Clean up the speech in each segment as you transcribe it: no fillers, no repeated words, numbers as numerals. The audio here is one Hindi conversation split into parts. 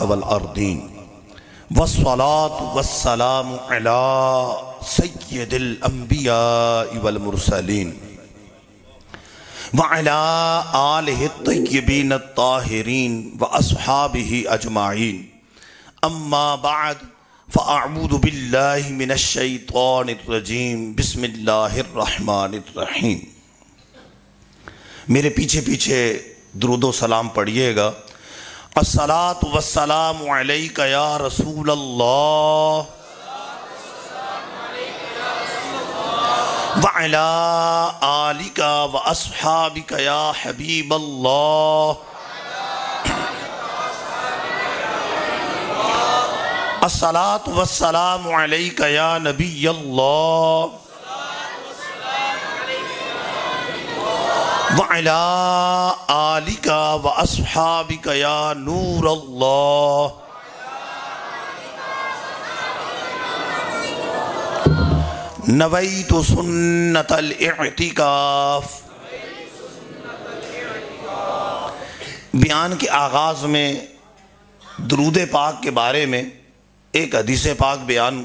वल अर्दीन वस्सलातु वस्सलामु अला सय्यिदिल अंबिया वल मुरसलीन व अला आलिहि तय्यबीन अत्ताहिरीन व अस्हाबिही अजमाईन अम्मा बाद फ़अऊज़ु बिल्लाहि मिनश शैतानिर रजीम बिस्मिल्लाहिर रहमानिर रहीम। मेरे पीछे पीछे दुरूदो सलाम पढ़िएगा। अस्सलातु वस्सलामु अलैका या रसूल अल्लाह व अला आलिका व अस्हाबिका या हबीब अल्लाह। अस्सलातु वस्सलामु अलैका या नबी अल्लाह व अला आलिका व अस्हाबिका या नूर अल्लाह। नवैतु सुन्नतल इअ्तिकाफ। बयान के आगाज़ में दुरूद पाक के बारे में एक हदीस पाक बयान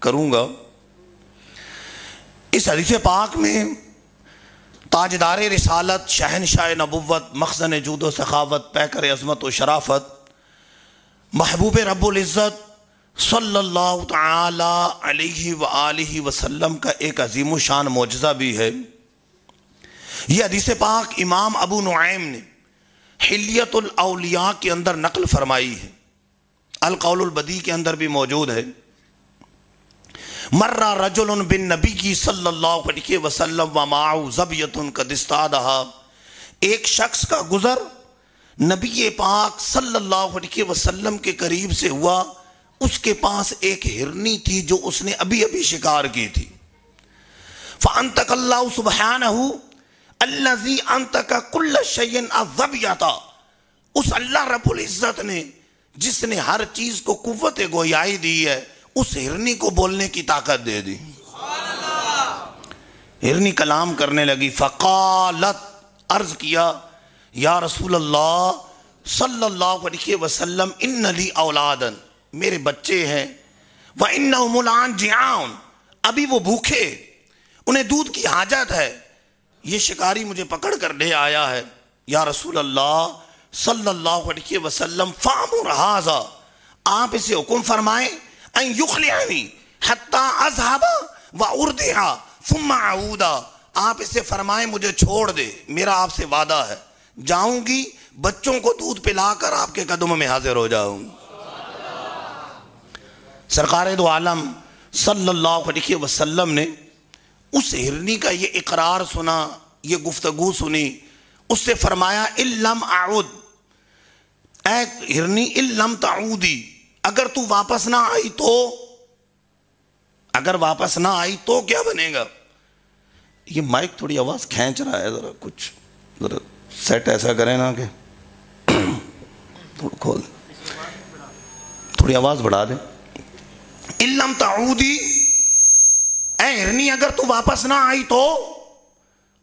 करूँगा। इस हदीस पाक में ताजदार रिसालत, शहनशाह नबुव्वत, मखज़न जूद व सखावत, पैकर अज़मत व शराफत, महबूब रब्बुल इज़्ज़त सल्लल्लाहु तआला अलैहि व आलिहि वसल्लम का एक अजीम शान मौजज़ा भी है। यह हदीस पाक इमाम अबू नुआइम ने हिल्यतुल औलिया के अंदर नकल फरमाई है। अल कौलुल बदी के अंदर भी मौजूद है। मर्रा रजुलन बिन नबी सल्लल्लाहु अलैहि वसल्लम व माअहु ज़बियतुन कद इस्तादहा। एक शख्स का गुजर नबी पाक सल्लल्लाहु अलैहि वसल्लम के करीब से हुआ। उसके पास एक हिरनी थी जो उसने अभी अभी शिकार की थी। फ़अंतक़ल्लाहु सुब्हानहु अल्लज़ी अंतक़ा कुल्ल शैइन अज़बियता। उस अल्लाह रब्बुल इज़्ज़त ने जिसने हर चीज को कुव्वत गोयाई दी है, उस हिरनी को बोलने की ताकत दे दी। हिरनी कलाम करने लगी। फ़क़ालत, अर्ज किया, या रसूल अल्लाह सल्लल्लाहु अलैहि वसल्लम इन्न ली औलादन, मेरे बच्चे हैं। व इन्नहुम अन जिआउन, अभी वो भूखे, उन्हें दूध की हाजत है। ये शिकारी मुझे पकड़ कर ले आया है। या रसूल अल्लाह सल्लल्लाहु अलैहि वसल्लम फ़ामुर हाज़ा, आप इसे हुक्म फरमाएं अन युखलिअनी हत्ता अज़हबा व उर्दिहा सुम्मा आऊदा। आप इसे फरमाएं मुझे छोड़ दे, मेरा आपसे वादा है, जाऊंगी बच्चों को दूध पिलाकर आपके कदमों में हाजिर हो जाऊंगी। सरकार दो आलम सल्लल्लाहु अलैहि वसल्लम ने उस हिरनी का ये इकरार सुना, ये गुफ्तगू सुनी। उससे फरमाया इल्लम आउद, ऐ हिरनी इल्लम ताऊदी, अगर तू वापस ना आई तो, अगर वापस ना आई तो क्या बनेगा। ये माइक थोड़ी आवाज खींच रहा है, जरा कुछ जरा सेट ऐसा करें ना कि थोड़ा खोल, थोड़ी आवाज बढ़ा दे। इल्लम ताऊदी, ऐ हिरनी अगर तू वापस ना आई तो,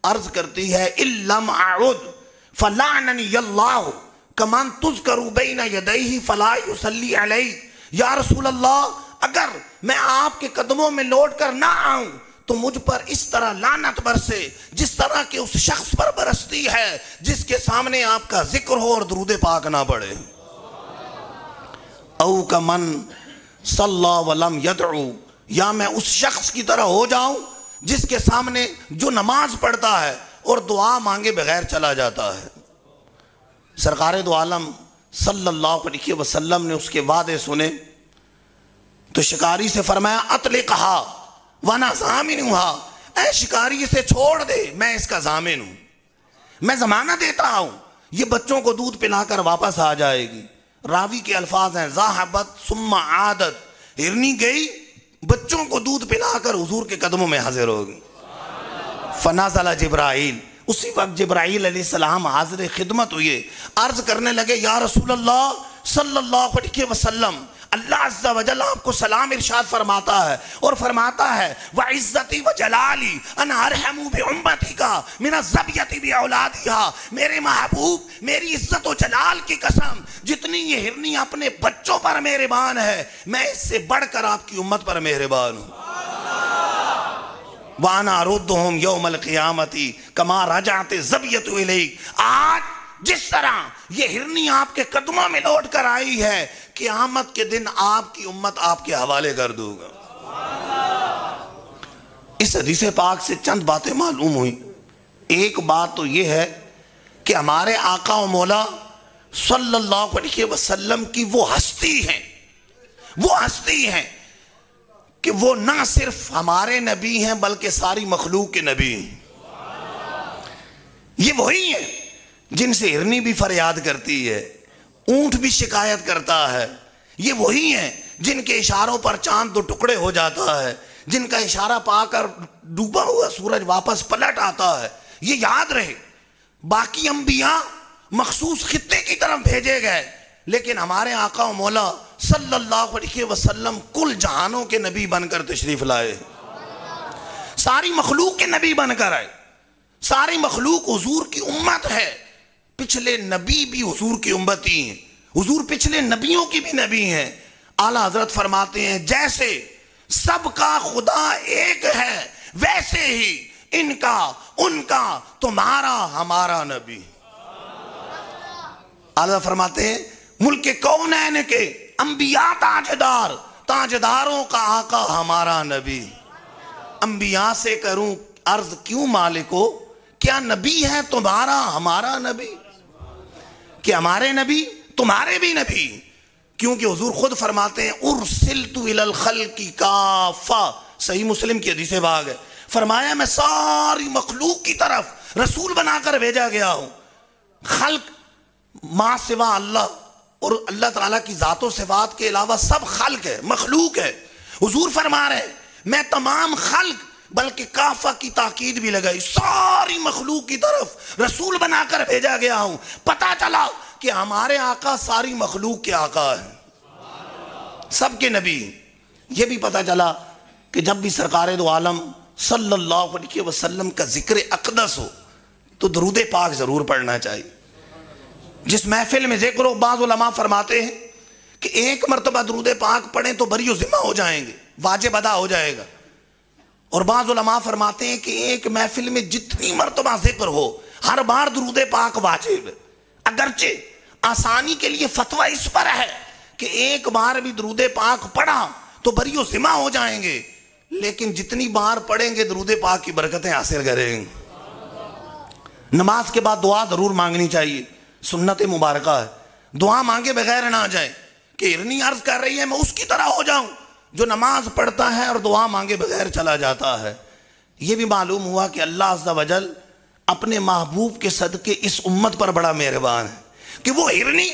अर्ज करती है इल्लम आउद फलाननी अल्लाह कमान तुज़करू बैन यदैहि फला युसल्ली अलैहि। या रसूल अल्लाह, अगर मैं आपके कदमों में लौट कर ना आऊं तो मुझ पर इस तरह लानत बरसे जिस तरह के उस शख्स पर बरसती है जिसके सामने आपका जिक्र हो और दुरूद पाक ना पढ़े। औ कमन सल्ला वलम यदउ, या मैं उस शख्स की तरह हो जाऊं जिसके सामने जो नमाज पढ़ता है और दुआ मांगे बगैर चला जाता है। सरकार दो आलम सल्लल्लाहु अलैहि वसल्लम ने उसके वादे सुने तो शिकारी से फरमाया अतले कहा वना ज़ामिन हुआ, ऐ शिकारी इसे छोड़ दे, मैं इसका ज़ामिन हूं, मैं जमाना देता हूं, ये बच्चों को दूध पिलाकर वापस आ जाएगी। रावी के अल्फाज हैं ज़ाहबत सुम्मा आदत, हिरनी गई बच्चों को दूध पिलाकर हुजूर के कदमों में हाजिर होगी। फनाज़ला जिब्राइल, उसी वक्त जिब्राइल अलैहिस्सलाम हाजिर खिदमत हुए। अर्ज करने लगे या रसूल अल्लाह सल्लल्लाहु अलैहि वसल्लम, अल्लाह अज़्ज़ा वजल आपको सलाम इरशाद फरमाता है और फरमाता है व इज़्ज़ती व जलाली अन अरहमु बि उम्मतिका मिन ज़बियति बि औलादिहा। मेरे महबूब, मेरी इज्जत व जलाल की कसम, जितनी ये हिरनी अपने बच्चों पर मेहरबान है, मैं इससे बढ़कर आपकी उम्मत पर मेहरबान हूँ। वाना रुद्दुहुम यौमल क़ियामती कमा रजअत ज़बियतु इलैक। आज जिस तरह ये हिरनी आपके कदमों में लौट कर आई है, क़यामत के दिन आपकी उम्मत आपके हवाले कर दूंगा। इस हदीस पाक से चंद बातें मालूम हुई। एक बात तो ये है कि हमारे आका और मौला सल्लल्लाहु अलैहि वसल्लम की वो हस्ती है, वो हस्ती है कि वो ना सिर्फ हमारे नबी हैं बल्कि सारी मखलूक के नबी हैं। ये वही है जिनसे हिरनी भी फरियाद करती है, ऊंट भी शिकायत करता है। ये वही है जिनके इशारों पर चांद दो टुकड़े हो जाता है, जिनका इशारा पाकर डूबा हुआ सूरज वापस पलट आता है। ये याद रहे, बाकी अंबिया मखसूस खित्ते की तरफ भेजे गए, लेकिन हमारे आका और मौला सल्लल्लाहु अलैहि वसल्लम कुल जहानों के नबी बनकर तशरीफ लाए, सारी मखलूक के नबी बनकर आए। सारी मखलूक हुजूर की उम्मत है, पिछले नबी भी हुजूर की उम्मती हैं, हुजूर पिछले नबियों की भी नबी हैं। आला हजरत फरमाते हैं जैसे सबका खुदा एक है, वैसे ही इनका उनका तुम्हारा हमारा नबी। आला फरमाते हैं मुल्क कौनैन के अंबिया ताजदार, ताजदारों का आका हमारा नबी। अंबिया से करूं अर्ज क्यों मालिको, क्या नबी है तुम्हारा हमारा नबी, कि हमारे नबी तुम्हारे भी नबी। क्योंकि हुजूर खुद फरमाते हैं उर्सिलतु इलल खल्क़ि काफ़ा, सही मुस्लिम की हदीस बाग है। फरमाया मैं सारी मखलूक की तरफ रसूल बनाकर भेजा गया हूं। खल्क मां सिवा अल्लाह और अल्लाह ताला की ज़ातो सिफात के अलावा सब खल्क है, मखलूक है। हुजूर फरमा रहे मैं तमाम खल्क बल्कि काफा की ताकीद भी लगाई, सारी मखलूक की तरफ रसूल बनाकर भेजा गया हूं। पता चला कि हमारे आका सारी मखलूक के आका है, सबके नबी। यह भी पता चला कि जब भी सरकार दो आलम सल्लल्लाहु अलैहि वसल्लम का जिक्र अक़दस हो तो दरूद पाक जरूर पढ़ना चाहिए। जिस महफिल में जिक्र हो, बाज़ उलमा फरमाते हैं कि एक मरतबा दरूद पाक पढ़ें तो बरी ज़िम्मा हो जाएंगे, वाजिब अदा हो जाएगा। और बाज़ उलमा फरमाते हैं कि एक महफिल में जितनी मरतबा जिक्र हो हर बार दरूद पाक वाजिब। अगरचे आसानी के लिए फतवा इस पर है कि एक बार भी दरूद पाक पढ़ा तो बरियो ज़िम्मा हो जाएंगे, लेकिन जितनी बार पढ़ेंगे दरूद पाक की बरकतें हासिल करेंगे। नमाज के बाद दुआ जरूर मांगनी चाहिए, सुन्नत मुबारका है। दुआ मांगे बगैर ना जाए कि हिरनी अर्ज कर रही है मैं उसकी तरह हो जाऊं जो नमाज पढ़ता है और दुआ मांगे बगैर चला जाता है। यह भी मालूम हुआ कि अल्लाह अज़्ज़ा वजल अपने महबूब के सदके इस उम्मत पर बड़ा मेहरबान है कि वो हिरनी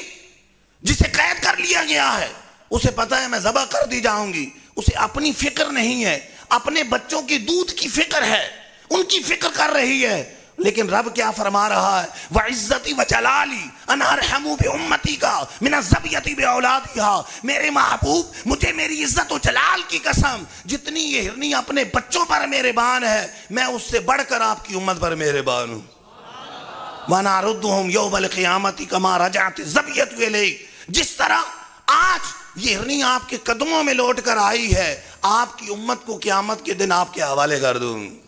जिसे कैद कर लिया गया है, उसे पता है मैं ज़बह कर दी जाऊंगी, उसे अपनी फिक्र नहीं है, अपने बच्चों की दूध की फिक्र है, उनकी फिक्र कर रही है। लेकिन रब क्या फरमा रहा है व इज़्ज़ती व जलाली अना अरहमु बि उम्मती का मिन ज़बियति बि औलादिहा। मेरे महबूब, मुझे मेरी इज्जत व जलाल की कसम, जितनी ये हिरनी अपने बच्चों पर मेहरबान है, मैं उससे बढ़कर आपकी उम्मत पर मेहरबान हूँ। वना रुद्दुहुम यौमल क़ियामति कमा रजअत ज़बियतु इलैक। जिस तरह आज ये हिरनी आपके कदमों में लौट कर आई है, आपकी उम्मत को क़यामत के दिन आपके हवाले कर दूंगी।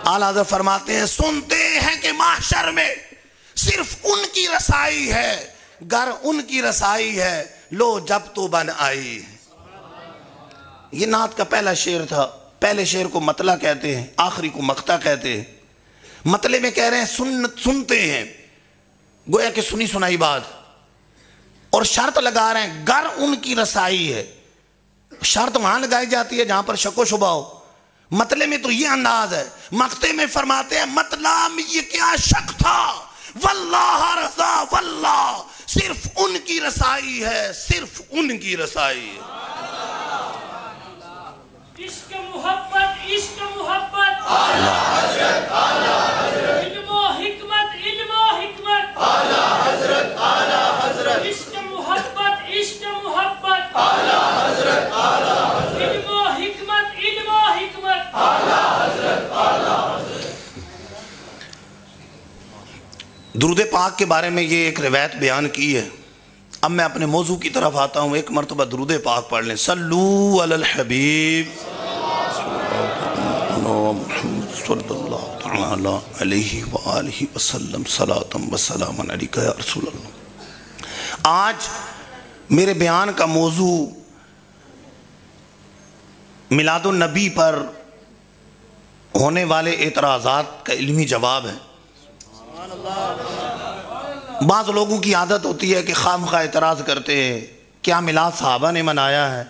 आला हज़रत फरमाते हैं सुनते हैं कि mahशर में सिर्फ उनकी रसाई है, घर उनकी रसाई है, लो जब तो बन आई। ये नात का पहला शेर था। पहले शेर को मतला कहते हैं, आखिरी को मक्ता कहते हैं। मतले में कह रहे हैं सुनते हैं, गोया कि सुनी सुनाई बात, और शर्त लगा रहे हैं घर उनकी रसाई है। शर्त वहां लगाई जाती है जहां पर शको शुबा हो। मतले में तो ये अंदाज है, मक्ते में फरमाते हैं मतला में ये क्या शक था, वल्लाह रज़ा वल्लाह, सिर्फ उनकी रसाई है, सिर्फ उनकी रसाई है। इश्क मोहब्बत, इश्क मोहब्बत, आला हज़रत, आला हज़रत, इल्मो हिकमत, इल्मो हिकमत, आला हज़रत, आला हज़रत, इश्क मोहब्बत, इश्क मोहब्बत, आला दुरूद पाक के बारे में ये एक रिवायत बयान की है। अब मैं अपने मौजू की तरफ आता हूँ। एक मरतबा दुरूद पाक पढ़ लें। सल्लू अलल हबीब सल्लल्लाहु अलैहि वालिहि वसल्लम सलातम व सलामन अलैका या रसूल अल्लाह। आज मेरे बयान का मौजू मिलादुन नबी पर होने वाले एतराज़ात का इल्मी जवाब है। बाज़ लोगों की आदत होती है कि खामखा एतराज़ करते हैं, क्या मिलाद सहाबा ने मनाया है,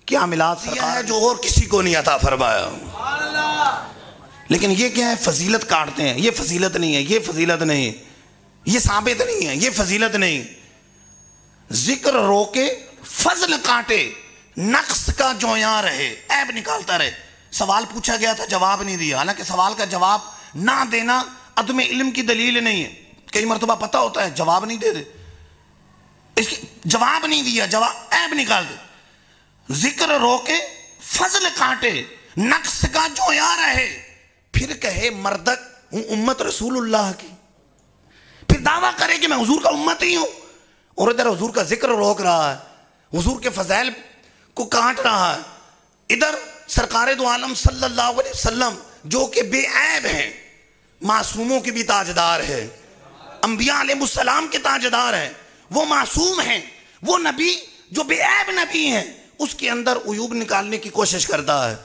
क्या मिलाद सरकार है जो और किसी को नहीं अता फरमाया। लेकिन ये क्या है, फजीलत काटते हैं। ये फजीलत नहीं है, ये फजीलत नहीं है, ये साबित नहीं है, ये फजीलत नहीं। जिक्र रोके फजल काटे, नक्स का जोया रहे, ऐब निकालता रहे। सवाल पूछा गया था, जवाब नहीं दिया। हालांकि सवाल का जवाब ना देना अदम इल्म की दलील नहीं है। कई मरतबा पता होता है, जवाब नहीं दे दे, इसकी जवाब नहीं दिया, जवाब ऐब निकाल दे। जिक्र रोके फजल काटे, नक्स का जोया रहे, फिर कहे मर्दक हूं उम्मत रसूलुल्लाह की, फिर दावा करे कि मैं हुजूर का उम्मत ही हूं, और इधर हुजूर का जिक्र रोक रहा है, हुजूर के फज़ैल को काट रहा है। इधर सरकारे दो आलम सल्लल्लाहु अलैहि वसल्लम जो कि बेऐब हैं, मासूमों के भी ताजदार है, अंबिया अलैहिस्सलाम के ताजदार हैं, वो मासूम हैं, वो नबी जो बेऐब नबी हैं, उसके अंदर उयूब निकालने की कोशिश करता है।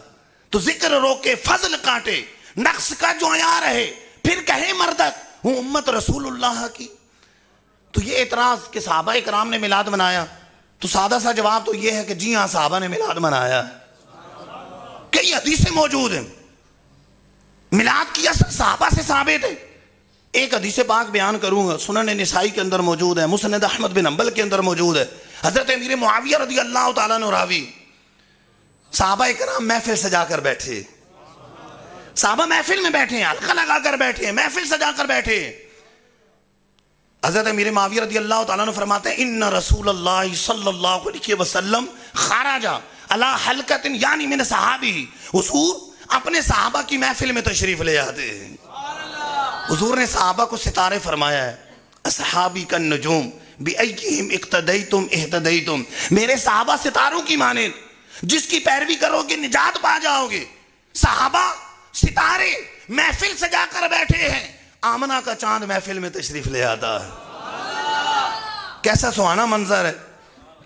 तो जिक्र रोके फजल काटे, नक्स का जोया रहे, फिर कहे मर्दक हूं उम्मत रसूलुल्लाह की। तो ये एतराज कि सहाबा इकराम ने मिलाद मनाया, तो सादा सा जवाब तो ये है कि जी हाँ, सहाबा ने मिलाद मनाया। कई हदीसें मौजूद हैं, मिलाद की असर सहाबा से साबित है। एक हदीस पाक बयान करूंगा, सुनन निसाई के अंदर मौजूद है, मुस्नद अहमद बिन हंबल के अंदर मौजूद है। हजरत अमीर मुआविया रज़ी अल्लाह तआला अन्हु रावी, सहाबा इकराम महफिल सजाकर बैठे, सहाबा महफिल में बैठे हैं, हल्का लगाकर बैठे हैं, महफिल सजाकर बैठे हैं। हजरत अमीर मुआविया रज़ी अल्लाह तआला अन्हु फरमाते हैं, इन्ना रसूलल्लाह सल्लल्लाहु अलैहि वसल्लम खराजा अला हलकतिन यानी मिन सहाबी, हुजूर अपने सहाबा की महफिल में तशरीफ ले आते हैं। हुजूर ने सहाबा को सितारे फरमाया है, असहाबी का नजूम बिअय्यिहिम इक्तदैतुम इहतदैतुम, मेरे सहाबा सितारों की माने, जिसकी पैरवी करोगे निजात पा जाओगे। सहाबा सितारे महफिल सजा कर बैठे हैं, आमना का चांद महफिल में तशरीफ ले आता है। कैसा सुहाना मंजर है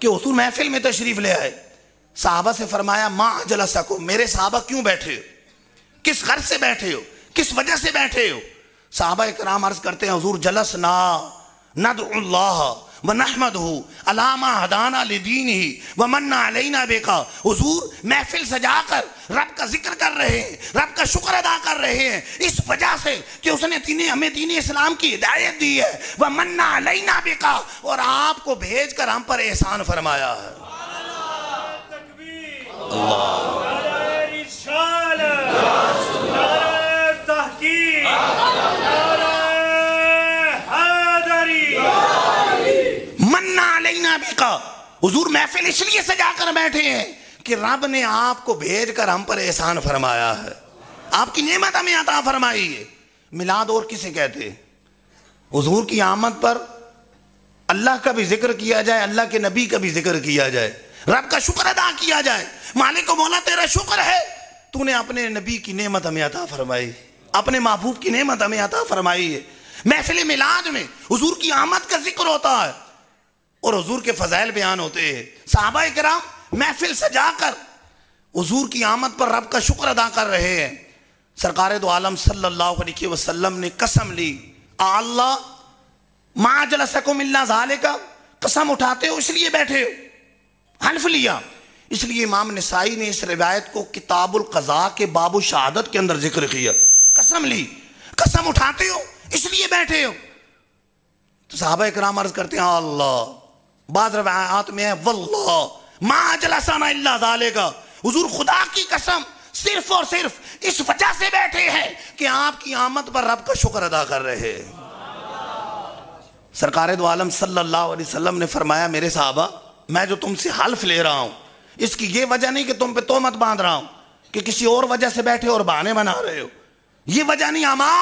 कि हुजूर महफिल में तशरीफ ले आए। सहाबा से फरमाया मा अजलसकुम, मेरे सहाबा क्यों बैठे हो, किस गर्ज से बैठे हो, किस वजह से बैठे हो। सहाबा इकराम अर्ज करते हैं, हुजूर जलसना नदउल्लाह व नहमदहु अला मा हदाना लिदीनिही व मन्ना अलैना बिका। हुजूर महफिल सजाकर रब का जिक्र कर रहे हैं, रब का शुक्र अदा कर रहे हैं, इस वजह से कि उसने हमें दीन इस्लाम की हिदायत दी है। व मन्ना अलैना बिका, और आपको भेज कर हम पर एहसान फरमाया है। हुजूर महफिल इसलिए सजा कर बैठे हैं कि रब ने आपको भेज कर हम पर एहसान फरमाया है, आपकी नेमत हमें अता फरमाई है। मिलाद और किसे कहते हैं? हुजूर की आमद पर अल्लाह का भी जिक्र किया जाए, अल्लाह के नबी का भी जिक्र किया जाए, रब का शुक्र अदा किया जाए। मालिक को मौला तेरा शुक्र है, तूने अपने नबी की नेमत हमें अता फरमाई, अपने महबूब की नेमत हमें अता फरमाई है। महफिल मिलाद में हुजूर की आमद का जिक्र होता है और हुजूर के फजाइल बयान होते हैं। सहाबा इकराम महफिल सजाकर हुजूर की आमद पर रब का शुक्र अदा कर रहे हैं। सरकारे दो आलम सल्लल्लाहु अलैहि वसल्लम ने कसम ली, अल्लाह मा जलसकुम इल्ला ज़ालिका, कसम उठाते हो इसलिए बैठे हो, हल्फ लिया। इसलिए इमाम निसाई ने इस रिवायत को किताबुल क़ज़ा के बाबु शहादत के अंदर जिक्र किया। कसम ली, कसम उठाते हो इसलिए बैठे हो। तो सहाबा इकराम अर्ज करते हैं अल्लाह, बाद रवायात में है वल्लाह मा जलसना इल्ला ज़ालिका, हुजूर खुदा की कसम सिर्फ और सिर्फ इस वजह से बैठे हैं कि आपकी आमद पर रब का शुक्र अदा कर रहे हैं। सरकारे दो आलम सल्लल्लाहु अलैहि वसल्लम ने फरमाया, मेरे साहबा मैं जो तुमसे हल्फ ले रहा हूं इसकी ये वजह नहीं कि तुम पे तोहमत बांध रहा हूं कि किसी और वजह से बैठे और बहाने बना रहे हो, ये वजह नहीं। अमा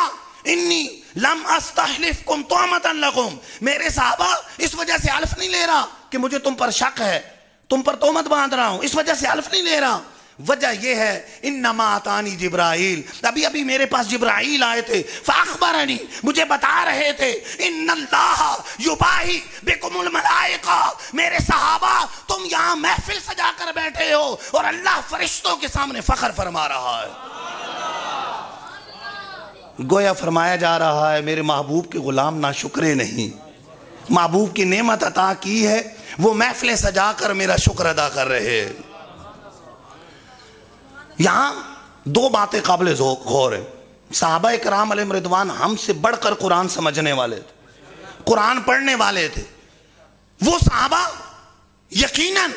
इन्नी लम अस्तहलिफकुम तोमतन लकुम, मेरे साहबा इस वजह से हल्फ नहीं ले रहा कि मुझे तुम पर शक है, तुम पर तोमत बांध रहा हूं, इस वजह से हल्फ नहीं ले रहा। वजह यह है इन्नमा आतानी जिब्राइल, अभी अभी मेरे पास जिब्राइल आए थे, फाखबरनी, मुझे बता रहे थे, इन्नल्लाह युबाही बिकुमुल मलाइका, मेरे सहाबा तुम यहां महफिल सजा कर बैठे हो और अल्लाह फरिश्तों के सामने फख्र फरमा रहा है। गोया फरमाया जा रहा है मेरे महबूब के गुलाम नाशुक्रे नहीं, महबूब की नेमत अता की है, वो महफिल सजा कर मेरा शुक्र अदा कर रहे हैं। यहां दो बातें काबिल गौर है। सहाबा इकराम अलैहिम रिदवान हमसे बढ़कर कुरान समझने वाले थे, कुरान पढ़ने वाले थे। वो सहाबा यकीनन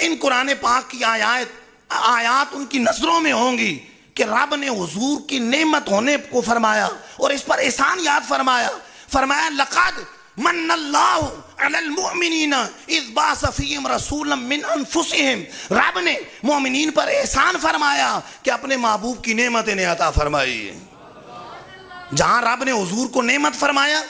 इन कुरान पाक की आयात उनकी नजरों में होंगी कि रब ने हुजूर की नेमत होने को फरमाया और इस पर एहसान याद फरमाया। फरमाया लक़द मन्नल्लाहु अलल मुमिनीना इज़ बाअस फ़ीहिम रसूलन मिन अनफुसिहिम, रब ने मोमिनीन पर एहसान फरमाया कि अपने महबूब की नेमत इन्हें अता फरमाई। जहां रब ने हुजूर को नेमत फरमाया,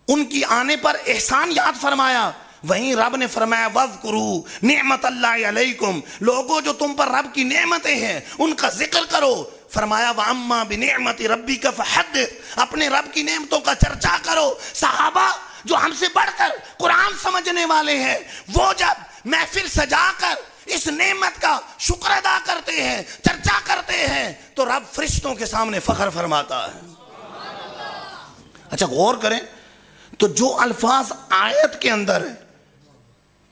उनकी आने पर एहसान याद फरमाया, वहीं रब ने फरमाया वज़कुरू निअमतल्लाहि अलैकुम, लोगों जो तुम पर रब की नेमतें हैं उनका जिक्र करो। फरमाया व अम्मा बिनिअमति रब्बिका फहद्दिस, अपने रब की नेमतों का चर्चा करो। सहाबा जो हमसे बढ़कर कुरान समझने वाले हैं, वो जब महफिल सजाकर इस नेमत का शुक्र अदा करते हैं, चर्चा करते हैं, तो रब फरिश्तों के सामने फख्र फरमाता है। अच्छा गौर करें तो जो अल्फाज आयत के अंदर है,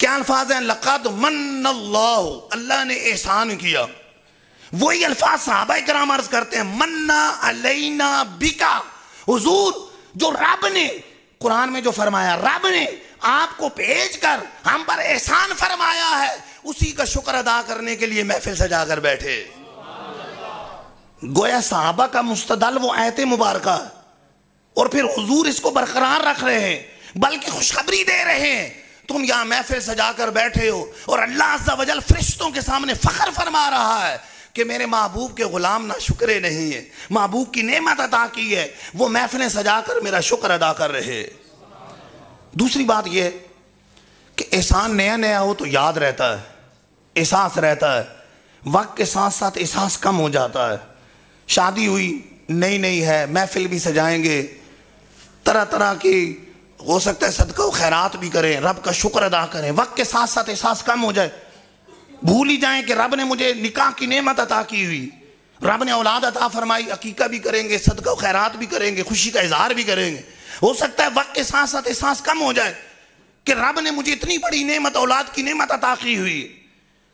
क्या अल्फाज हैं? लक़द मन्नल्लाहु, अल्लाह ने एहसान किया। वही अल्फाज सहाबा इकराम अर्ज करते हैं मन्ना अलैना बिका, हुजूर जो रब ने कुरान में जो फरमाया, रब ने आपको भेजकर हम पर एहसान फरमाया है, उसी का शुक्र अदा करने के लिए महफिल सजाकर बैठे। गोया सहाबा का मुस्तदल वो आयत मुबारका और फिर हुजूर इसको बरकरार रख रहे हैं, बल्कि खुशखबरी दे रहे हैं, तुम यहां महफिल सजाकर बैठे हो और अल्लाह अज़्ज़ा वजल फरिश्तों के सामने फख्र फरमा रहा है कि मेरे महबूब के गुलाम ना शुक्रे नहीं है, महबूब की नेमत अता की है, वो महफिलें सजाकर मेरा शुक्र अदा कर रहे। दूसरी बात यह कि एहसान नया नया हो तो याद रहता है, एहसास रहता है, वक्त के साथ साथ एहसास कम हो जाता है। शादी हुई नई नई है, महफिल भी सजाएंगे, तरह तरह की हो सकता है सदका खैरात भी करें, रब का शुक्र अदा करें, वक्त के साथ साथ एहसास कम हो जाए, भूल ही जाएं कि रब ने मुझे निकाह की नेमत अता की हुई, रब ने औलाद अता फरमाई, अकीका भी करेंगे, सदका खैरात भी करेंगे, खुशी का इजहार भी करेंगे। हो सकता है वक्त के साथ साथ एहसास कम हो जाए कि रब ने मुझे इतनी बड़ी नेमत, औलाद की नेमत अता की हुई।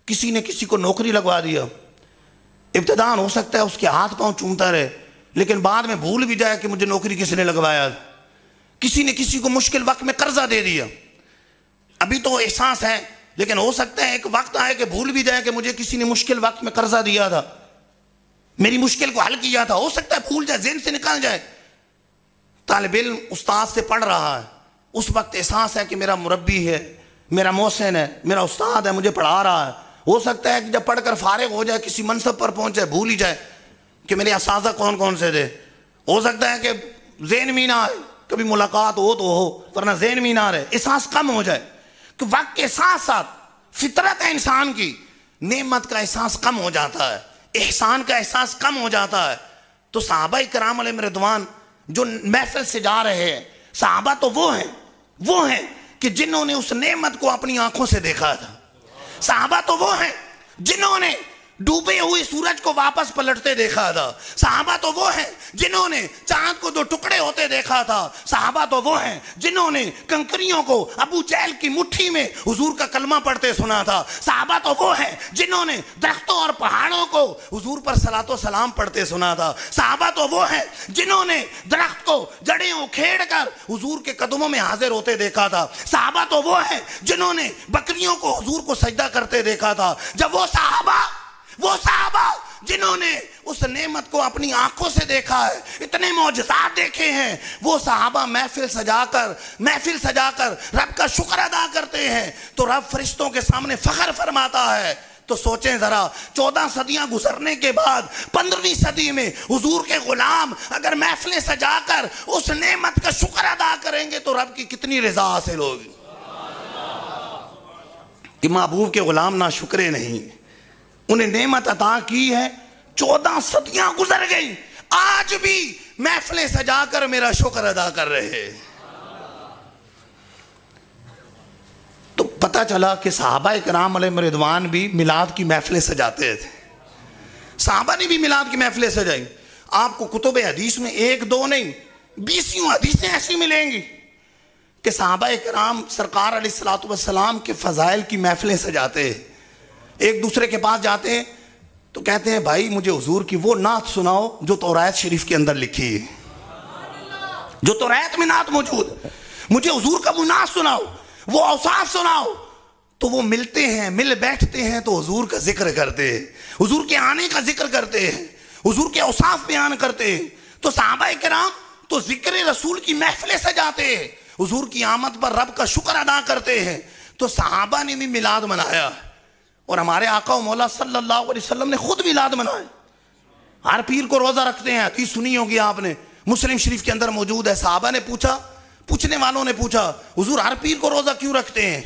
किसी ने किसी को नौकरी लगवा दिया, इब्तिदान हो सकता है उसके हाथ पांव चूमता रहे, लेकिन बाद में भूल भी जाए कि मुझे नौकरी किसने लगवाया। किसी ने किसी को मुश्किल वक्त में कर्जा दे दिया, अभी तो एहसास है, लेकिन हो सकता है एक वक्त आए कि भूल भी जाए कि मुझे किसी ने मुश्किल वक्त में कर्जा दिया था, मेरी मुश्किल को हल किया था। हो सकता है भूल जाए, ज़हन से निकल जाए। तालिब इल्म उस्ताद से पढ़ रहा है, उस वक्त एहसास है कि मेरा मुरब्बी है, मेरा मोहसिन है, मेरा उस्ताद है, मुझे पढ़ा रहा है। हो सकता है कि जब पढ़कर फारिग हो जाए, किसी मनसब पर पहुंच जाए, भूल ही जाए कि मेरे असाज़ा कौन कौन से थे। हो सकता है कि ज़हन में ना आए, कभी मुलाकात हो तो हो, वरना ज़हन में ना रहे, एहसास कम हो जाए कि वक्त के साथ साथ फितरत है इंसान की, नेमत का एहसास कम हो जाता है, एहसान का एहसास कम हो जाता है। तो सहाबा इकराम अलैहिम रिदवान जो महफिल से जा रहे हैं, सहाबा तो वो हैं कि जिन्होंने उस नेमत को अपनी आंखों से देखा था। सहाबा तो वो हैं जिन्होंने डूबे हुए सूरज को वापस पलटते देखा था। सहाबा तो वो हैं जिन्होंने चांद को दो टुकड़े होते देखा था। सहाबा तो वो हैं जिन्होंने कंकरियों को अबू जहल की मुट्ठी में हुजूर का कलमा पढ़ते सुना था। सहाबा तो वो हैं जिन्होंने दरख्तों और पहाड़ों को हुजूर पर सलातो सलाम पढ़ते सुना था। सहाबा तो वो हैं जिन्होंने दरख्त को जड़ें उखेड़ कर हुजूर के कदमों में हाजिर होते देखा था। सहाबा तो वो हैं जिन्होंने बकरियों को हुजूर को सजदा करते देखा था। जब वो सहाबा जिन्होंने उस नेमत को अपनी आंखों से देखा है, इतने मौजज़ात देखे हैं, वो सहाबा महफिल सजाकर रब का शुक्र अदा करते हैं, तो रब फरिश्तों के सामने फख्र फरमाता है, तो सोचें जरा, 14 सदियां गुजरने के बाद 15वीं सदी में हुजूर के गुलाम अगर महफिलें सजाकर उस नेमत का शुक्र अदा करेंगे तो रब की कितनी रजा हासिल होगी। कि महबूब के गुलाम ना शुक्रे नहीं, उन्हें नेमत अता की है, 14 सदियां गुजर गई, आज भी महफिलें सजाकर मेरा शुक्र अदा कर रहे हैं। तो पता चला कि सहाबा इकराम अलैहिम रिदवान भी मिलाद की महफिलें सजाते थे। सहाबा ने भी मिलाद की महफिलें सजाई। आपको कुतुब हदीस में 1-2 नहीं 20 हदीसें ऐसी मिलेंगी कि सहाबा इकराम सरकार अलैहिस्सलातु वस्सलाम के फजाइल की महफिलें सजाते हैं। एक दूसरे के पास जाते हैं तो कहते हैं भाई मुझे हुजूर की वो नात सुनाओ जो तौरात शरीफ के अंदर लिखी है, जो तौरात में नात मौजूद, मुझे हुजूर का वो नात सुनाओ, वो औसाफ सुनाओ। तो वो मिलते हैं, मिल बैठते हैं तो हुजूर का जिक्र करते हैं, हुजूर के आने का जिक्र करते हैं, हुजूर के औसाफ बयान करते हैं। तो सहाबा इकराम तो जिक्र रसूल की महफिलें सजाते हैं, हुजूर की आमद पर रब का शुक्र अदा करते हैं। तो सहाबा ने भी मिलाद मनाया और हमारे आका व मौला सल्लल्लाहु अलैहि वसल्लम ने खुद मिलाद मनाए। हर पीर को रोजा रखते हैं, हदीस सुनी होगी आपने, मुस्लिम शरीफ के अंदर मौजूद है। सहाबा ने पूछा, पूछने वालों ने पूछा हुजूर हर पीर को रोजा क्यों रखते हैं?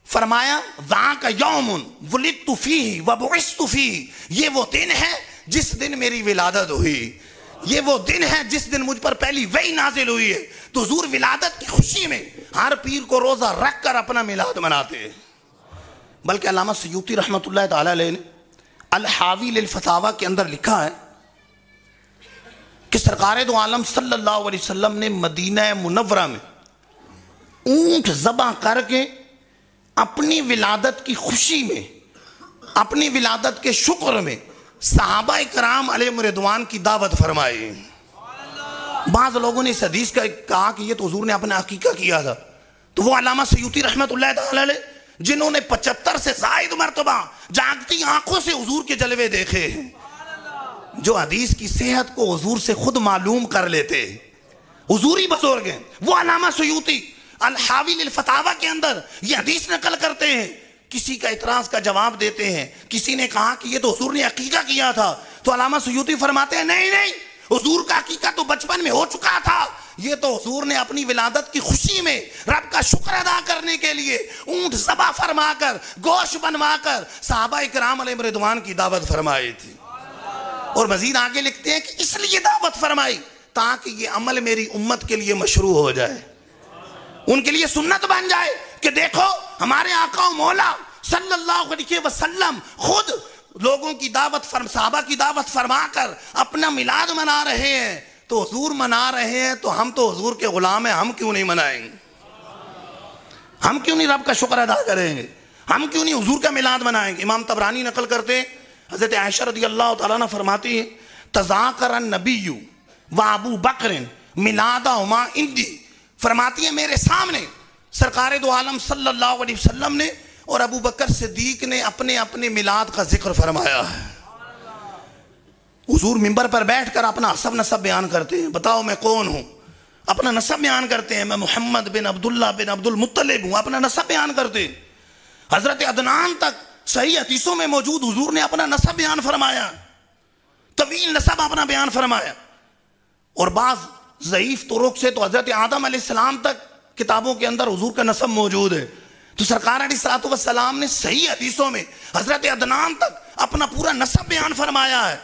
फरमाया ज़ाका यौमुन वुलिदतु फीही व बुइस्तु फीही, ये वो दिन है जिस दिन मेरी विलादत हुई, ये वो दिन है जिस दिन मुझ पर पहली वही नाजिल हुई है। तो हुजूर विलादत की खुशी में हर पीर को रोजा रख कर अपना मिलाद मनाते हैं। बल्कि अल्लामा सयूती रहमतुल्लाह तआला अलैह ने अल हावी लिल फतावा के अंदर लिखा है कि सरकार दो आलम सल्लल्लाहु अलैहि वसल्लम ने मदीना मुनव्वरा में ऊंट ज़बह करके अपनी विलादत की खुशी में, अपनी विलादत के शुक्र में सहाबा इकराम अलैहिम रिदवान की दावत फरमाई। बाज़ लोगों ने इस हदीस का कहा कि ये तो हुजूर ने अपना अकीका किया था। तो वो अल्लामा सयूती रहमतुल्लाह तआला अलैह जिन्होंने 75 से ज़ायद मरतबा जागती आंखों से हुजूर के जलवे देखे हैं, जो हदीस की सेहत को हुजूर से खुद मालूम कर लेते, हुजूरी बुजुर्ग हैं, वो अल्लामा सयूती अल हावी लिल फतावा के अंदर ये हदीस नकल करते हैं। किसी का इतराज का जवाब देते हैं, किसी ने कहा कि ये तो हुजूर ने अकीका किया था, तो अल्लामा सयूती फरमाते हैं नहीं नहीं, हुजूर का अकीका तो बचपन में हो चुका था, ये तो हुजूर ने अपनी विलादत की खुशी में रब का शुक्र अदा करने के लिए ऊंट ज़बह फरमाकर, गोश्त बनवाकर सहाबा इकराम अलैहिम रिदवान की दावत फरमाई थी। और मजीद आगे लिखते हैं कि इसलिए दावत फरमाई ताकि ये अमल मेरी उम्मत के लिए मशरू हो जाए, उनके लिए सुन्नत बन जाए कि देखो हमारे आका मौला सल्लल्लाहु अलैहि वसल्लम खुद लोगों की दावत सहाबा की दावत फरमाकर अपना मिलाद मना रहे हैं, तो हुजूर मना रहे हैं तो हम तो हुजूर के गुलाम हैं, हम क्यों नहीं मनाएंगे? हम क्यों नहीं रब का शुक्र अदा करेंगे? हम क्यों नहीं हुजूर का मिलाद मनाएंगे? इमाम तबरानी नकल करते हैं, हज़रत आयशा रज़ियल्लाहु तआला अन्हा फरमाती है तज़ाकरन नबिय्यु व अबू बकर मिलादहुमा इंदी, फरमाती है मेरे सामने सरकार दो आलम सल्लल्लाहु अलैहि वसल्लम ने और अबू बकर सिद्दीक ने अपने अपने मिलाद का जिक्र फरमाया है। हुजूर मिंबर पर बैठकर अपना हसब नसब बयान करते हैं, बताओ मैं कौन हूँ, अपना नसब बयान करते हैं, मैं मोहम्मद बिन अब्दुल्ला बिन अब्दुल मुत्तलिब हूँ, अपना नसब बयान करते हैं। हजरत अदनान तक सही हदीसों में मौजूद हुजूर ने अपना नसब बयान फरमाया, तवील नसब अपना बयान फरमाया। और बाज ज़ईफ तुरुक से तो हजरत आदम अलैहिस्सलाम तक किताबों के अंदर हुजूर का नसब मौजूद है। तो सरकार अलैहिस्सलातु वस्सलाम ने सही हदीसों में हजरत अदनान तक अपना पूरा नसब बयान फरमाया है।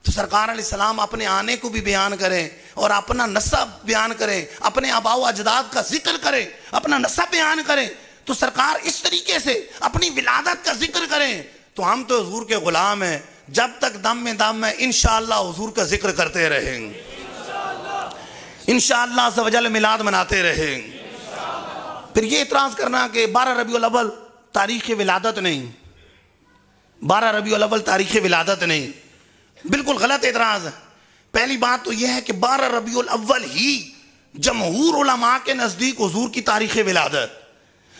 तो सरकार अलैहिस्सलाम अपने आने को भी बयान करें और अपना नसब बयान करें, अपने आबाओ अजदाद का जिक्र करें, अपना नसब बयान करें, तो सरकार इस तरीके से अपनी विलादत का जिक्र करें, तो हम तो हुजूर के गुलाम हैं, जब तक दम में इंशाअल्लाह हुजूर का जिक्र करते रहेंगे, इंशाअल्लाह अज़्ज़ व जल मिलाद मनाते रहेंगे। फिर ये इतराज़ करना कि 12 रबीउल अव्वल तारीख़ विलादत नहीं, 12 रबीउल अव्वल तारीख़ विलादत नहीं, बिल्कुल गलत इतराज़ है। पहली बात तो यह है कि 12 रबीउल अव्वल ही जमहूर उलमा के नज़दीक हुजूर की तारीख़ विलादत,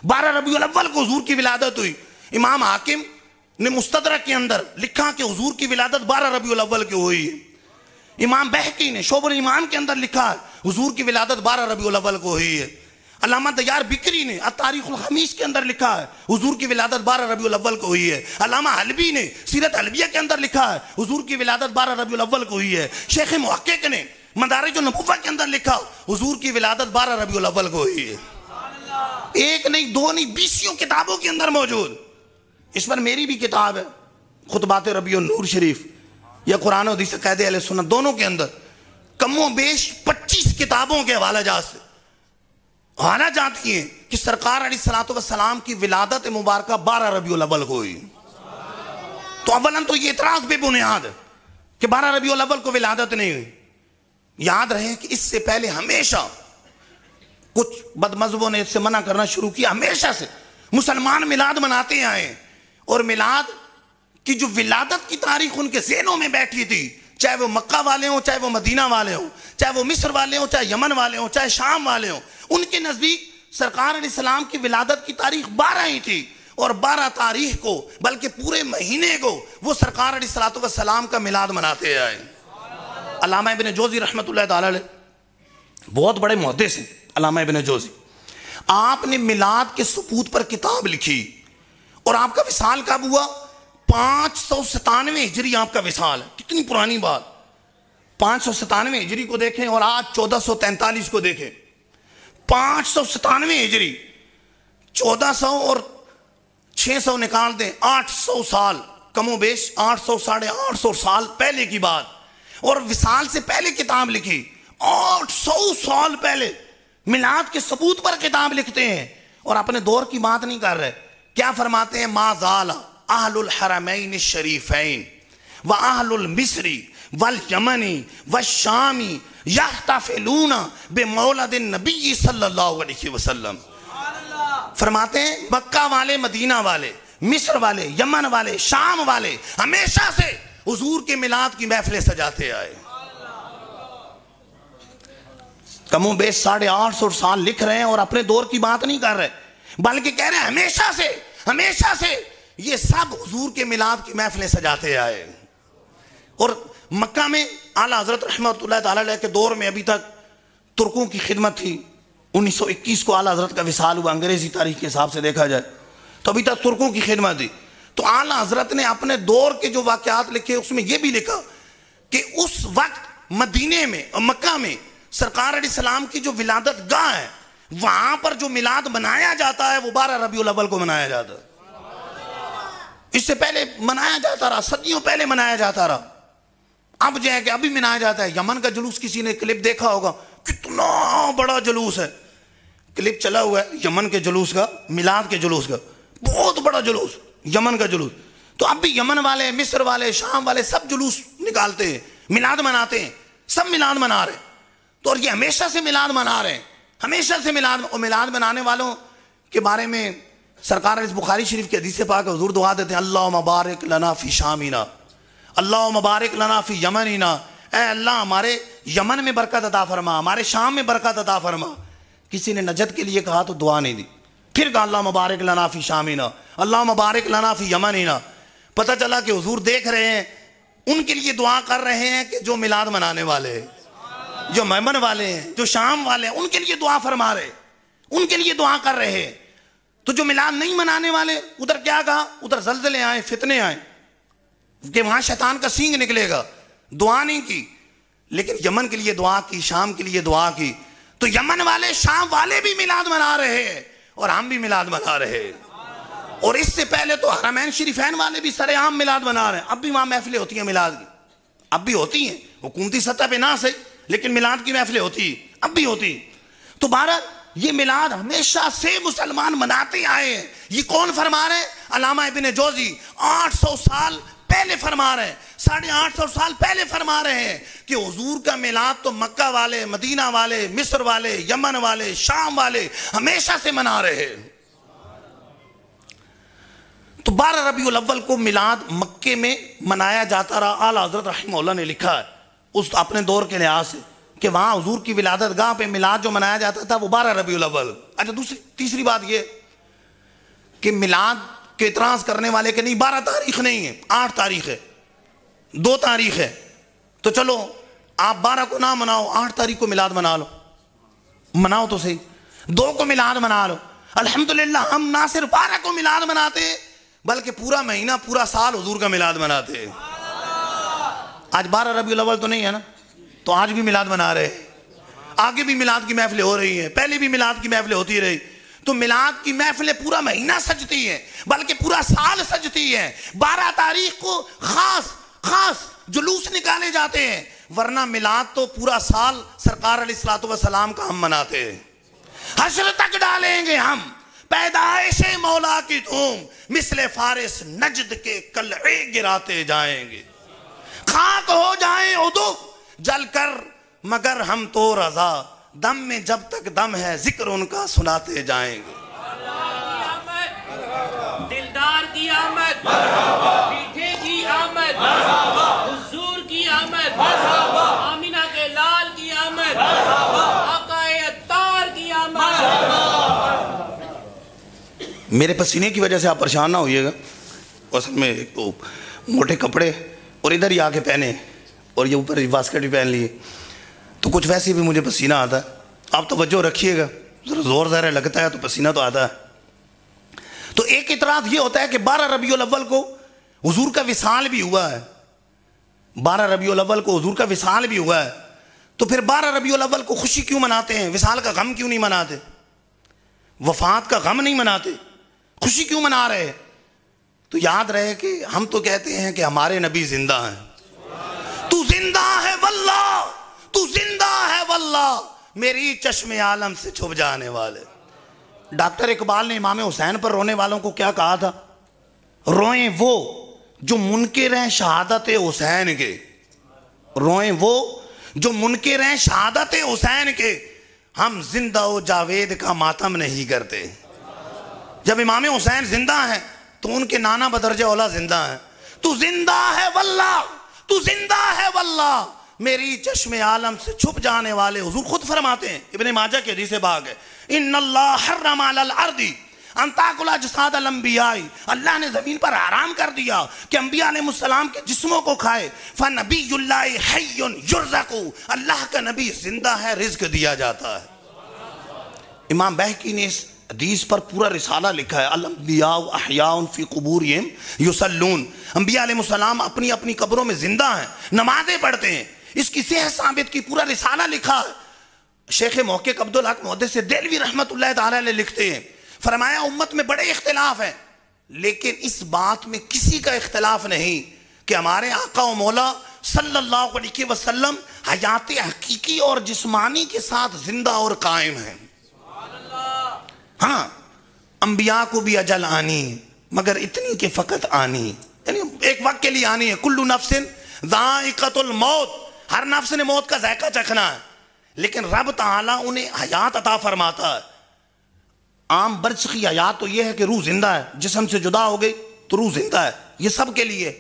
12 रबीउल अव्वल को हुजूर की विलादत हुई। इमाम हाकिम ने मुस्तदरक के अंदर लिखा कि हुजूर की विलादत 12 रबीउल अव्वल को हुई है। इमाम बहकी ने शोबुल ईमान के अंदर लिखा है हुजूर की विलादत 12 रबीउल अव्वल को हुई है। अल्लामा तैयार बिकरी ने तारीखुल खमीस के अंदर लिखा है हुजूर की विलादत 12 रबीउल अव्वल को हुई है। अल्लामा हलबी ने सीरत हलबिया के अंदर लिखा है हुजूर की विलादत 12 रबीउल अव्वल को हुई है। शेख मुहक्किक ने मदारिज नबुव्वा के अंदर लिखा हुजूर की विलादत 12 रबीउल अव्वल को हुई है। एक नहीं, दो नहीं, 20 किताबों के अंदर मौजूद। इस पर मेरी भी किताब है खुतबात रबीउन नूर शरीफ या कुरान हदीस क़ायदे अहले सुन्नत, दोनों के अंदर कमो बेश 25 किताबों के हवाला जात से हाना जाती है कि सरकार अलैहिस्सलातु वस्सलाम की विलादत मुबारक 12 रबीउल अव्वल को हुई। तो अव्वलन तो ये इतराज बेबुनियाद है कि 12 रबीउल अव्वल को विलादत नहीं हुई। याद रहे कि इससे पहले हमेशा कुछ बदमज़हबों ने इससे मना करना शुरू किया। हमेशा से मुसलमान मिलाद मनाते आए और मिलाद की जो विलादत की तारीख उनके ज़हनों में बैठी थी, चाहे वो मक्का वाले हों, चाहे वो मदीना वाले हों, चाहे वो मिस्र वाले हों, चाहे यमन वाले हों, चाहे शाम वाले हों, उनके नज़दीक सरकार अलैहिस्सलाम की विलादत की तारीख 12 ही थी। और 12 तारीख को बल्कि पूरे महीने को वो सरकार अलैहिस्सलातु वस्सलाम का मिलाद मनाते आए। अल्लामा इब्न जोज़ी रहमतुल्लाह तआला अलैह बहुत बड़े मुहद्दिस हैं। अल्लामा इब्न जोज़ी, आपने मिलाद के सबूत पर किताब लिखी और आपका विसाल कब हुआ? 597 हिजरी आपका विसाल है। कितनी पुरानी बात। 597 हिजरी को देखें और आज 1443 को देखें। 597 हिजरी, 1400 और 600 निकाल दें, 800 साल, कमोबेश 800 साढ़े 800 साल पहले की बात। और विसाल से पहले किताब लिखी, 800 साल पहले मिलाद के सबूत पर किताब लिखते हैं और अपने दौर की बात नहीं कर रहे। क्या फरमाते हैं? माज़ाला अहलुल हरमैन शरीफैन व अहलुल मिस्री वल यमनी व शामी यहतफिलूना बिमौलिदिन नबी सल्लल्लाहु अलैहि वसल्लम। फरमाते हैं मक्का वाले, मदीना वाले, मिस्र वाले, यमन वाले, शाम वाले हमेशा से हुजूर के मिलाद की महफिलें सजाते आए। कमो बेश 850 साल लिख रहे हैं और अपने दौर की बात नहीं कर रहे, बल्कि कह रहे हैं हमेशा से ये सब हुजूर के मिलाद की महफिलें सजाते आए। और मक्का में आला हजरत रहमतुल्लाह तआला अलैह के दौर में अभी तक तुर्कों की खिदमत थी। 1921 को आला हजरत का विसाल हुआ, अंग्रेजी तारीख के हिसाब से देखा जाए तो अभी तक तुर्कों की खिदमत थी। तो आला हजरत ने अपने दौर के जो वाकयात लिखे उसमें यह भी लिखा कि उस वक्त मदीने में और मक्का में सरकार अलैहिस्सलाम की जो विलादत गाह है वहां पर जो मिलाद मनाया जाता है वो 12 रबीउल अव्वल को मनाया जाता है। इससे पहले मनाया जाता रहा, सदियों पहले मनाया जाता रहा। अब जो है कि अभी मनाया जाता है। यमन का जुलूस किसी ने क्लिप देखा होगा, कितना बड़ा जुलूस है, क्लिप चला हुआ है यमन के जुलूस का, मिलाद के जुलूस का, बहुत बड़ा जुलूस यमन का जुलूस। तो अब भी यमन वाले, मिस्र वाले, शाम वाले सब जुलूस निकालते हैं, मिलाद मनाते हैं, सब मिलाद मना रहे हैं। तो और ये हमेशा से मिलाद मना रहे हैं, हमेशा से मिलाद। और मिलाद मनाने वालों के बारे में सरकार इस बुखारी शरीफ के हदीस पाक है, हुजूर दुआ देते हैं अल्लाहुम्मा बारिक लना फी शामिना, अल्लाहुम्मा बारिक लना फी यमनिना। ऐ अल्लाह हमारे यमन में बरकत अता फरमा, हमारे शाम में बरकत अता फरमा। किसी ने नजत के लिए कहा तो दुआ नहीं दी, फिर कहा अल्लाहुम्मा बारिक लना फी शामिना, अल्लाहुम्मा बारिक लना फी यमनिना। पता चला कि हुजूर देख रहे हैं, उनके लिए दुआ कर रहे हैं कि जो मिलाद मनाने वाले हैं, जो यमन वाले हैं, जो शाम वाले हैं, उनके लिए दुआ फरमा रहे, उनके लिए दुआ कर रहे हैं। तो जो मिलाद नहीं मनाने वाले, उधर क्या कहा? उधर जल्जले आए, फितने आए कि वहां शैतान का सींग निकलेगा। दुआ नहीं की, लेकिन यमन के लिए दुआ की, शाम के लिए दुआ की। तो यमन वाले, शाम वाले भी मिलाद मना रहे हैं और हम भी मिलाद मना रहे हैं। और इससे पहले तो हरमैन शरीफैन वाले भी सरेआम मिलाद मना रहे हैं। अब भी वहां महफिलें होती हैं मिलाद की, अब भी होती हैं, हुकूमती सतह पे ना सही, लेकिन मिलाद की महफिलें होती, अब भी होती। तो भारत ये मिलाद हमेशा से मुसलमान मनाते आए हैं। ये कौन फरमा रहे हैं? अल्लामा इब्न जोज़ी 800 साल पहले फरमा रहे हैं, 850 साल पहले फरमा रहे हैं कि हुजूर का मिलाद तो मक्का वाले, मदीना वाले, मिस्र वाले, यमन वाले, शाम वाले हमेशा से मना रहे हैं। तो 12 रबीउल अव्वल को मिलाद मक्के में मनाया जाता रहा। आला हजरत रहमतुल्लाह ने लिखा है उस अपने दौर के लिहाज से कि वहां हुजूर की विलादत गाह पे मिलाद जो मनाया जाता था वो 12 रबीउल अव्वल। अच्छा, तीसरी बात ये कि मिलाद के इतराज करने वाले के नहीं 12 तारीख नहीं है, 8 तारीख है, 2 तारीख है। तो चलो आप 12 को ना मनाओ, 8 तारीख को मिलाद मना लो, मनाओ तो सही। 2 को मिलाद मना लो। अल्हम्दुलिल्लाह हम ना सिर्फ 12 को मिलाद मनाते बल्कि पूरा महीना पूरा साल हुजूर का मिलाद मनाते। आज 12 रबीउल अव्वल तो नहीं है ना, तो आज भी मिलाद मना रहे, आगे भी मिलाद की महफिलें हो रही हैं, पहले भी मिलाद की महफिलें होती रही। तो मिलाद की महफिलें पूरा महीना सजती हैं बल्कि पूरा साल सजती हैं। 12 तारीख को खास खास जुलूस निकाले जाते हैं, वरना मिलाद तो पूरा साल सरकार अलैहिस्सलातु वस्सलाम का हम मनाते हैं। हश्र तक डालेंगे हम पैदाइशे मौला की धूम, मिसले फारिस नजद के कलए गिराते जाएंगे। खाक हो जाए उदुफ जलकर मगर हम तो रजा, दम में जब तक दम है जिक्र उनका सुनाते जाएंगे। दिलदार की आमद, मीठे की आमद, हुजूर की आमद, आमिना के लाल की आमद, आकाए अत्तार की आमद। मेरे पसीने की वजह से आप परेशान ना होइएगा। असल में एक तो मोटे कपड़े और इधर ही आके पहने और ये ऊपर बास्केट भी पहन लिए, तो कुछ वैसे भी मुझे पसीना आता है। आप तवज्जो रखिएगा, जरा जोर ज़रा लगता है तो पसीना तो आता है। तो एक इतराज़ ये होता है कि 12 रबीउल अव्वल को हुजूर का विसाल भी हुआ है। 12 रबीउल अव्वल को हुजूर का विसाल भी हुआ है, तो फिर 12 रबीउल अव्वल को खुशी क्यों मनाते हैं? विसाल का गम क्यों नहीं मनाते? वफात का गम नहीं मनाते, खुशी क्यों मना रहे हैं? तो याद रहे कि हम तो कहते हैं कि हमारे नबी जिंदा हैं। तू जिंदा है वल्लाह, तू जिंदा है वल्लाह, मेरी चश्मे आलम से छुप जाने वाले। डॉक्टर इकबाल ने इमाम हुसैन पर रोने वालों को क्या कहा था? रोएं वो जो मुनकिर हैं शहादत हुसैन के, रोएं वो जो मुनकिर हैं शहादत हुसैन के, हम जिंदा व जावेद का मातम नहीं करते। जब इमाम हुसैन जिंदा हैं तो उनके नाना बदरजे औला जिंदा हैं। तू जिंदा है वल्लाह, तू जिंदा है वल्लाह, मेरी चश्मे आलम से छुप जाने वाले। हुजूर खुद फरमाते हैं, इब्ने माजा के हदीस बाग है, इन्नल्लाह हर्रम अलल अर्दी अन ताकुल अजसाद अल अंबियाई, अल्लाह ने जमीन पर हराम कर दिया कि अंबिया अलैहिस्सलाम के जिस्मों को खाए। फनबियुल्लाहि हय्युन युरज़क़ु, अल्लाह का नबी जिंदा है, रिज़्क़ दिया जाता है। इमाम बहकी ने इस हदीस पर पूरा रिसाला लिखा है, अल अंबिया अहयाउन फी कुबूरिहिम युसल्लून, अंबिया अलैहिस्सलाम अपनी अपनी कब्रों में जिंदा हैं, नमाजें पढ़ते हैं। इसकी सेहत साबित की पूरा रिसाला लिखा है। शेख मोहक्किक अब्दुल हक मुहद्दिस देलवी रहमतुल्लाह तआला अलैह लिखते हैं, फरमाया उम्मत में बड़े इख्तिलाफ हैं, लेकिन इस बात में किसी का इख्तिलाफ नहीं कि हमारे आका व मौला सल्लल्लाहु अलैहि वसल्लम हयात हकीकी और जिस्मानी के साथ जिंदा और कायम हैं। हाँ, अंबिया को भी अजल आनी मगर इतनी के फकत आनी, यानी एक वक्त के लिए आनी है। कुल्लु नफ्सिन ज़ाइक़तुल मौत, हर नफ्स ने मौत का जायका चखना है, लेकिन रब ताला उन्हें हयात अता फरमाता है। आम बरसखी हयात तो यह है कि रूह जिंदा है, जिस्म से जुदा हो गई तो रूह जिंदा है, ये सब के लिए।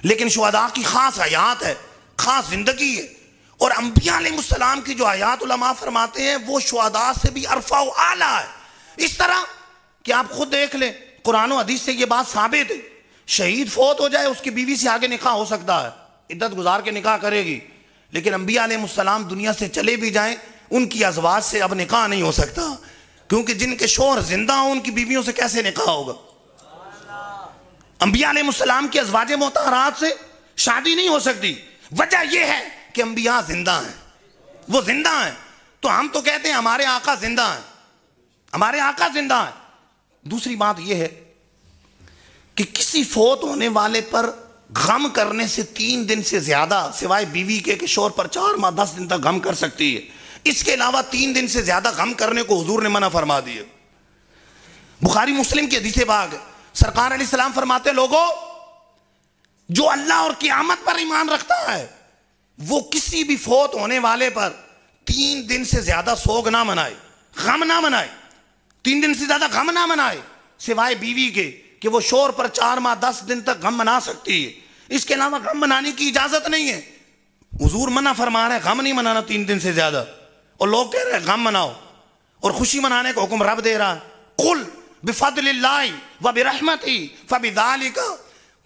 लेकिन शुहदा की खास हयात है, खास जिंदगी है। और अंबिया अलैहिस्सलाम की जो हयात उलमा फरमाते हैं वो शुहदा से भी अरफा व आला है। इस तरह कि आप खुद देख लें, कुरान और हदीस से ये बात साबित है, शहीद फौत हो जाए उसकी बीवी से आगे निकाह हो सकता है, इद्दत गुजार के निकाह करेगी, लेकिन अंबिया अलैहिस्सलाम दुनिया से चले भी जाएं उनकी अज़वाज से अब निकाह नहीं हो सकता, क्योंकि जिनके शोहर जिंदा हो उनकी बीवियों से कैसे निकाह होगा? अंबिया अलैहिस्सलाम की अज़वाज मोहतरात से शादी नहीं हो सकती। वजह यह है कि अंबिया जिंदा हैं, वो जिंदा हैं। तो हम तो कहते हैं हमारे आका जिंदा हैं, हमारे आका जिंदा हैं। दूसरी बात यह है कि किसी फौत होने वाले पर गम करने से 3 दिन से ज्यादा, सिवाय बीवी के शोहर पर 4 माह 10 दिन तक गम कर सकती है, इसके अलावा 3 दिन से ज्यादा गम करने को हुजूर ने मना फरमा दिया। बुखारी मुस्लिम की हदीस बाग है, सरकार अलैहिस्सलाम फरमाते, लोगों जो अल्लाह और क़यामत पर ईमान रखता है वो किसी भी फौत होने वाले पर 3 दिन से ज्यादा सोग ना मनाए, गम ना मनाए, 3 दिन से ज्यादा गम ना मनाए, सिवाय बीवी के कि वो शोहर पर 4 माह 10 दिन तक गम मना सकती है, इसके अलावा गम मनाने की इजाजत नहीं है। हुजूर मना फरमा रहे हैं गम नहीं मनाना 3 दिन से ज्यादा, और लोग कह रहे हैं गम मनाओ, और खुशी मनाने का हुक्म रब दे रहा है। कुल बिफदलिल्लाहि व बिरहमती फबिज़ालिका,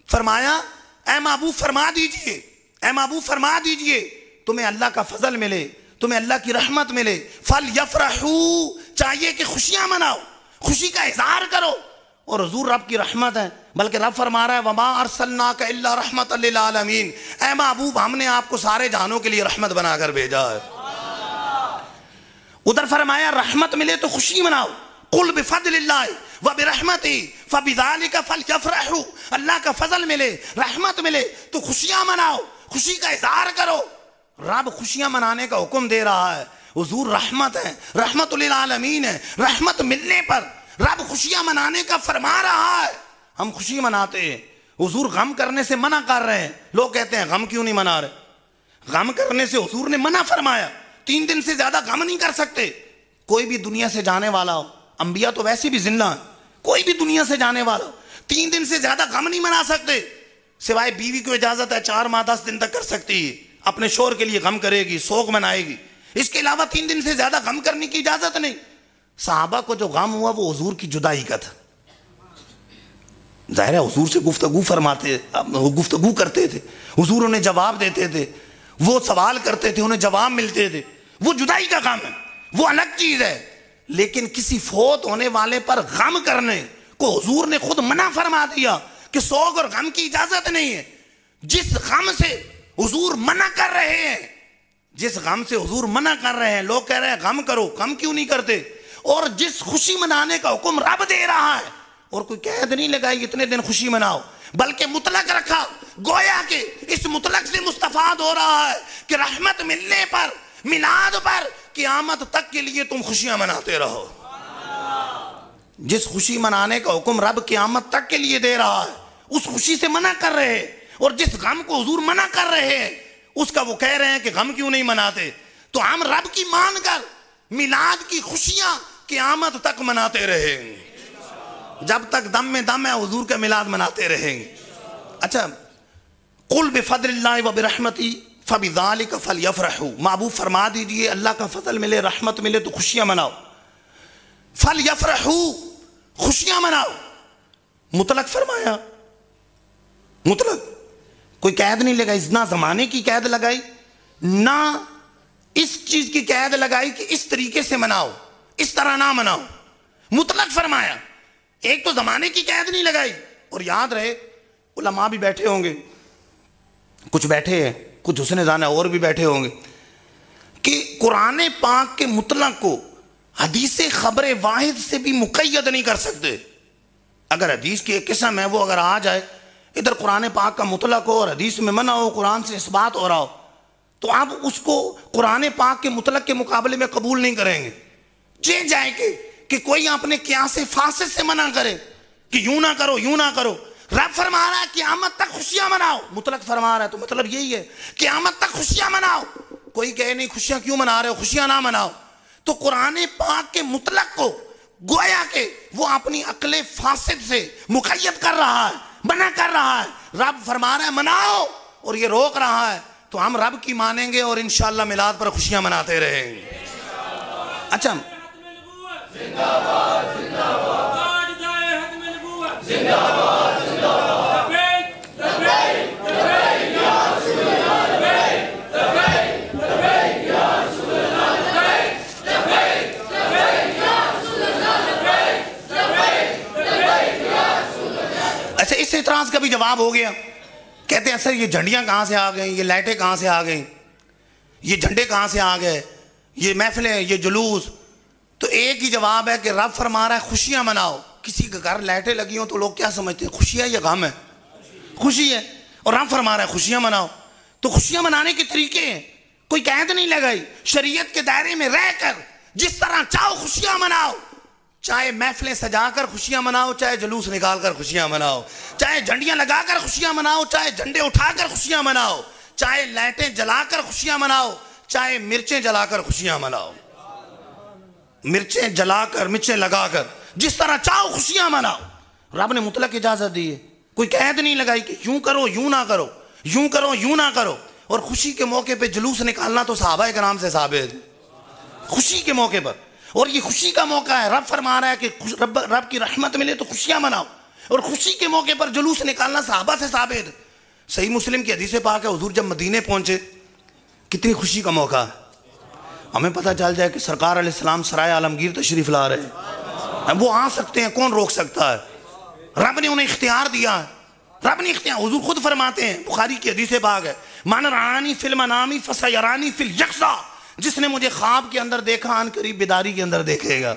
फरमाया ऐ महबूब फरमा दीजिए, ऐ महबूब फरमा दीजिए, तुम्हें अल्लाह का फजल मिले, तुम्हें अल्लाह की रहमत मिले। फल यफरहू चाहिए कि खुशियां मनाओ, खुशी का इजहार करो। और हुजूर रब की रहमत है, बल्कि रब फरमा रहा है वमा अरसलनाका इल्ला रहमतल लिल आलमीन, ऐ महबूब हमने आपको सारे जहानों के लिए रहमत बनाकर भेजा है। उधर फरमाया रहमत मिले तो खुशी मनाओ, कुल बिफदलिल्लाहि व बिरहमतिही फबिज़ालिका फलयफ़रहू, अल्लाह का फजल मिले, रहमत मिले तो खुशियां मनाओ, खुशी का इजहार करो। रब खुशियां मनाने का हुक्म दे रहा है। हुजूर रहमत है, रहमतुल लिल आलमीन है, रहमत मिलने पर रब खुशियां मनाने का फरमा रहा है। हम खुशी मनाते हैं, हुजूर गम करने से मना कर रहे हैं। लोग कहते हैं गम क्यों नहीं मना रहे? गम करने से हुजूर ने मना फरमाया, 3 दिन से ज्यादा गम नहीं कर सकते। कोई भी दुनिया से जाने वाला हो, अंबिया तो वैसे भी जिंदा है, कोई भी दुनिया से जाने वाला 3 दिन से ज्यादा गम नहीं मना सकते। सिवाय बीवी को इजाजत है 4 माह 10 दिन तक कर सकती है, अपने शोर के लिए गम करेगी, शोक मनाएगी। इसके अलावा 3 दिन से ज्यादा गम करने की इजाजत नहीं। साहबा को जो गम हुआ वो हुजूर की जुदाई का था। जाहिर है हुजूर से गुफ्तगू फरमाते, गुफ्तगू करते थे, हुजूर उन्हें जवाब देते थे, वो सवाल करते थे, उन्हें जवाब मिलते थे। वो जुदाई का गम है, वो अलग चीज है। लेकिन किसी फोत होने वाले पर गम करने को हुजूर ने खुद मना फरमा दिया कि शोक और गम की इजाजत नहीं है। जिस गम से हुजूर मना कर रहे हैं, जिस गम से हुजूर मना कर रहे हैं, लोग कह रहे हैं गम करो, गम क्यों नहीं करते? और जिस खुशी मनाने का हुक्म रब दे रहा है, और कोई कैद नहीं लगाई इतने दिन खुशी मनाओ, बल्कि मुतलक रखा। गोया कि इस मुतलक से मुस्तफाद हो रहा है कि रहमत मिलने पर, मिलाद पर, क़यामत तक के लिए तुम खुशियां मनाते रहो। जिस खुशी मनाने का हुक्म रब क़यामत तक के लिए दे रहा है, उस खुशी से मना कर रहे हैं। और जिस गम को हुजूर मना कर रहे हैं, उसका वो कह रहे हैं कि गम क्यों नहीं मनाते। तो हम रब की मानकर मिलाद की खुशियां क़यामत तक मनाते रहेंगे, जब तक दम में दम है हुजूर का मिलाद मनाते रहेंगे। अच्छा, कुल बिफदलिल्लाहि व बिरहमतिही फबिज़ालिका फलयफ़रहू, महबूब फरमा दीजिए अल्लाह का फजल मिले, रहमत मिले तो खुशियां मनाओ। फलयफ़रहू, खुशियां मनाओ। मुतलक फरमाया, मुतलक, कोई कैद नहीं लगाई, ना जमाने की कैद लगाई, ना इस चीज की कैद लगाई कि इस तरीके से मनाओ, इस तरह ना मनाओ। मुतलक फरमाया। एक तो जमाने की कैद नहीं लगाई। और याद रहे, उलमा भी बैठे होंगे, कुछ बैठे हैं, कुछ हुस्ने जाना और भी बैठे होंगे, कि कुरान पाक के मुतलक को हदीस खबर वाहिद से भी मुक़य्यद नहीं कर सकते। अगर हदीस की एक किस्म है वो अगर आ जाए, इधर कुरान पाक का मुतलक हो और हदीस में मना हो, कुरान से इस्बात हो रहा हो, तो आप उसको कुरान पाक के मुतलक के मुकाबले में कबूल नहीं करेंगे। जे जाएंगे कि कोई अपने क़यास फासिद से मना करे कि यूं ना करो, यूं ना करो। रब फरमा रहा है क़यामत तक खुशियां मनाओ, मुतलक फरमा रहा है, तो मतलब यही है क़यामत तक खुशियां मनाओ। कोई कहे नहीं खुशियां क्यों मना रहे हो, खुशियां ना मनाओ। तो कुरान पाक के मुतलक को गोया के वो अपनी अक्ल फासिद से मुक़य्यद कर रहा है, मना कर रहा है। रब फरमा रहा है मनाओ, और ये रोक रहा है, तो हम रब की मानेंगे और इंशाअल्लाह मिलाद पर खुशियां मनाते रहेंगे। अच्छा, जिंदाबाद जिंदाबाद जिंदाबाद जिंदाबाद, या रसूल अल्लाह, या रसूल अल्लाह, या रसूल अल्लाह। अच्छा, इस इतराज का भी जवाब हो गया। कहते हैं सर ये झंडियां कहां से आ गई, ये लाइटें कहां से आ गई, ये झंडे कहां से आ गए, ये महफिलें, ये जुलूस। तो एक ही जवाब है कि रब फरमा रहा है खुशियां मनाओ। किसी के घर लाइटें लगी हो तो लोग क्या समझते हैं, खुशी है या गम है? खुशी है। और रब फरमा रहा है खुशियां मनाओ। तो खुशियां मनाने के तरीके हैं, कोई कैद नहीं लगाई। शरीयत के दायरे में रहकर जिस तरह चाहो खुशियां मनाओ। चाहे महफिलें सजाकर खुशियां मनाओ, चाहे जुलूस निकाल कर खुशियां मनाओ, चाहे झंडियां लगाकर खुशियां मनाओ, चाहे झंडे उठाकर खुशियां मनाओ, चाहे लाइटें जलाकर खुशियां मनाओ, चाहे मिर्चें जलाकर खुशियां मनाओ। मिर्चें जलाकर, मिर्चें लगाकर, जिस तरह चाहो खुशियां मनाओ। रब ने मुतलक इजाजत दी है, कोई कैद नहीं लगाई कि यूं करो यूं ना करो, यूं करो यूं ना करो। और खुशी के मौके पे जुलूस निकालना तो सहाबा किराम से साबित, खुशी के मौके पर। और ये खुशी का मौका है। रब फरमा रहा है कि रब की रहमत मिले तो खुशियां मनाओ, और खुशी के मौके पर जुलूस निकालना सहाबा से साबित। सही मुस्लिम की हदीस पाक है, हुजूर जब मदीने पहुंचे कितनी खुशी का मौका है, हमें पता चल जाए कि सरकार अलैहिस्सलाम सराय आलमगीर तशरीफ ला रहे हैं, वो आ सकते हैं, कौन रोक सकता है? रब ने उन्हें इख्तियार दिया है, रब ने इख्तियार, हुजूर खुद फरमाते हैं, बुखारी की हदीस पाक है, मन रानी फिल मनामी फसयरानी फिल यक्सा, जिसने मुझे ख्वाब के अंदर देखा अन करीब बेदारी के अंदर देखेगा।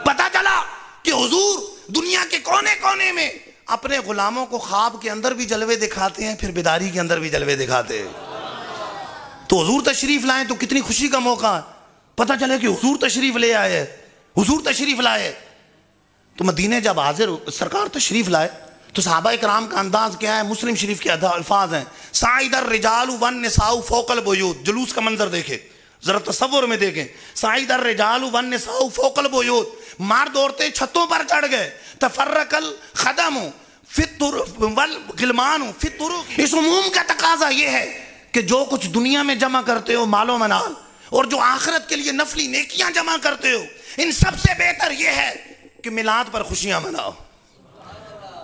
पता चला कि हुजूर दुनिया के कोने कोने में अपने गुलामों को ख्वाब के अंदर भी जलवे दिखाते हैं, फिर बेदारी के अंदर भी जलवे दिखाते हैं। तो हुजूर तशरीफ लाए तो कितनी खुशी का मौका। पता चले कि हुजूर तशरीफ ले आए, हुजूर तशरीफ लाए। तो मदीने जब हाजिर सरकार तशरीफ लाए तो सहाबा इकराम का अंदाज क्या है? मुस्लिम शरीफ के अल्फाज हैं, साइदर रिजालु वन निसाउ फौकल बुयूत। जुलूस का मंजर देखें, जरा तसव्वुर में देखें, साइदर रिजालु वन निसाउ फौकल बुयूत, मर्द औरतें छतों पर चढ़ गए, तफर्रकल खदमु फितुर वल गिलमानु फितुरु। इस उमूम का तकाजा यह है कि जो कुछ दुनिया में जमा करते हो मालो मनाल, और जो आखिरत के लिए नफली नेकियां जमा करते हो, इन सबसे बेहतर यह है कि मिलाद पर खुशियां मनाओ,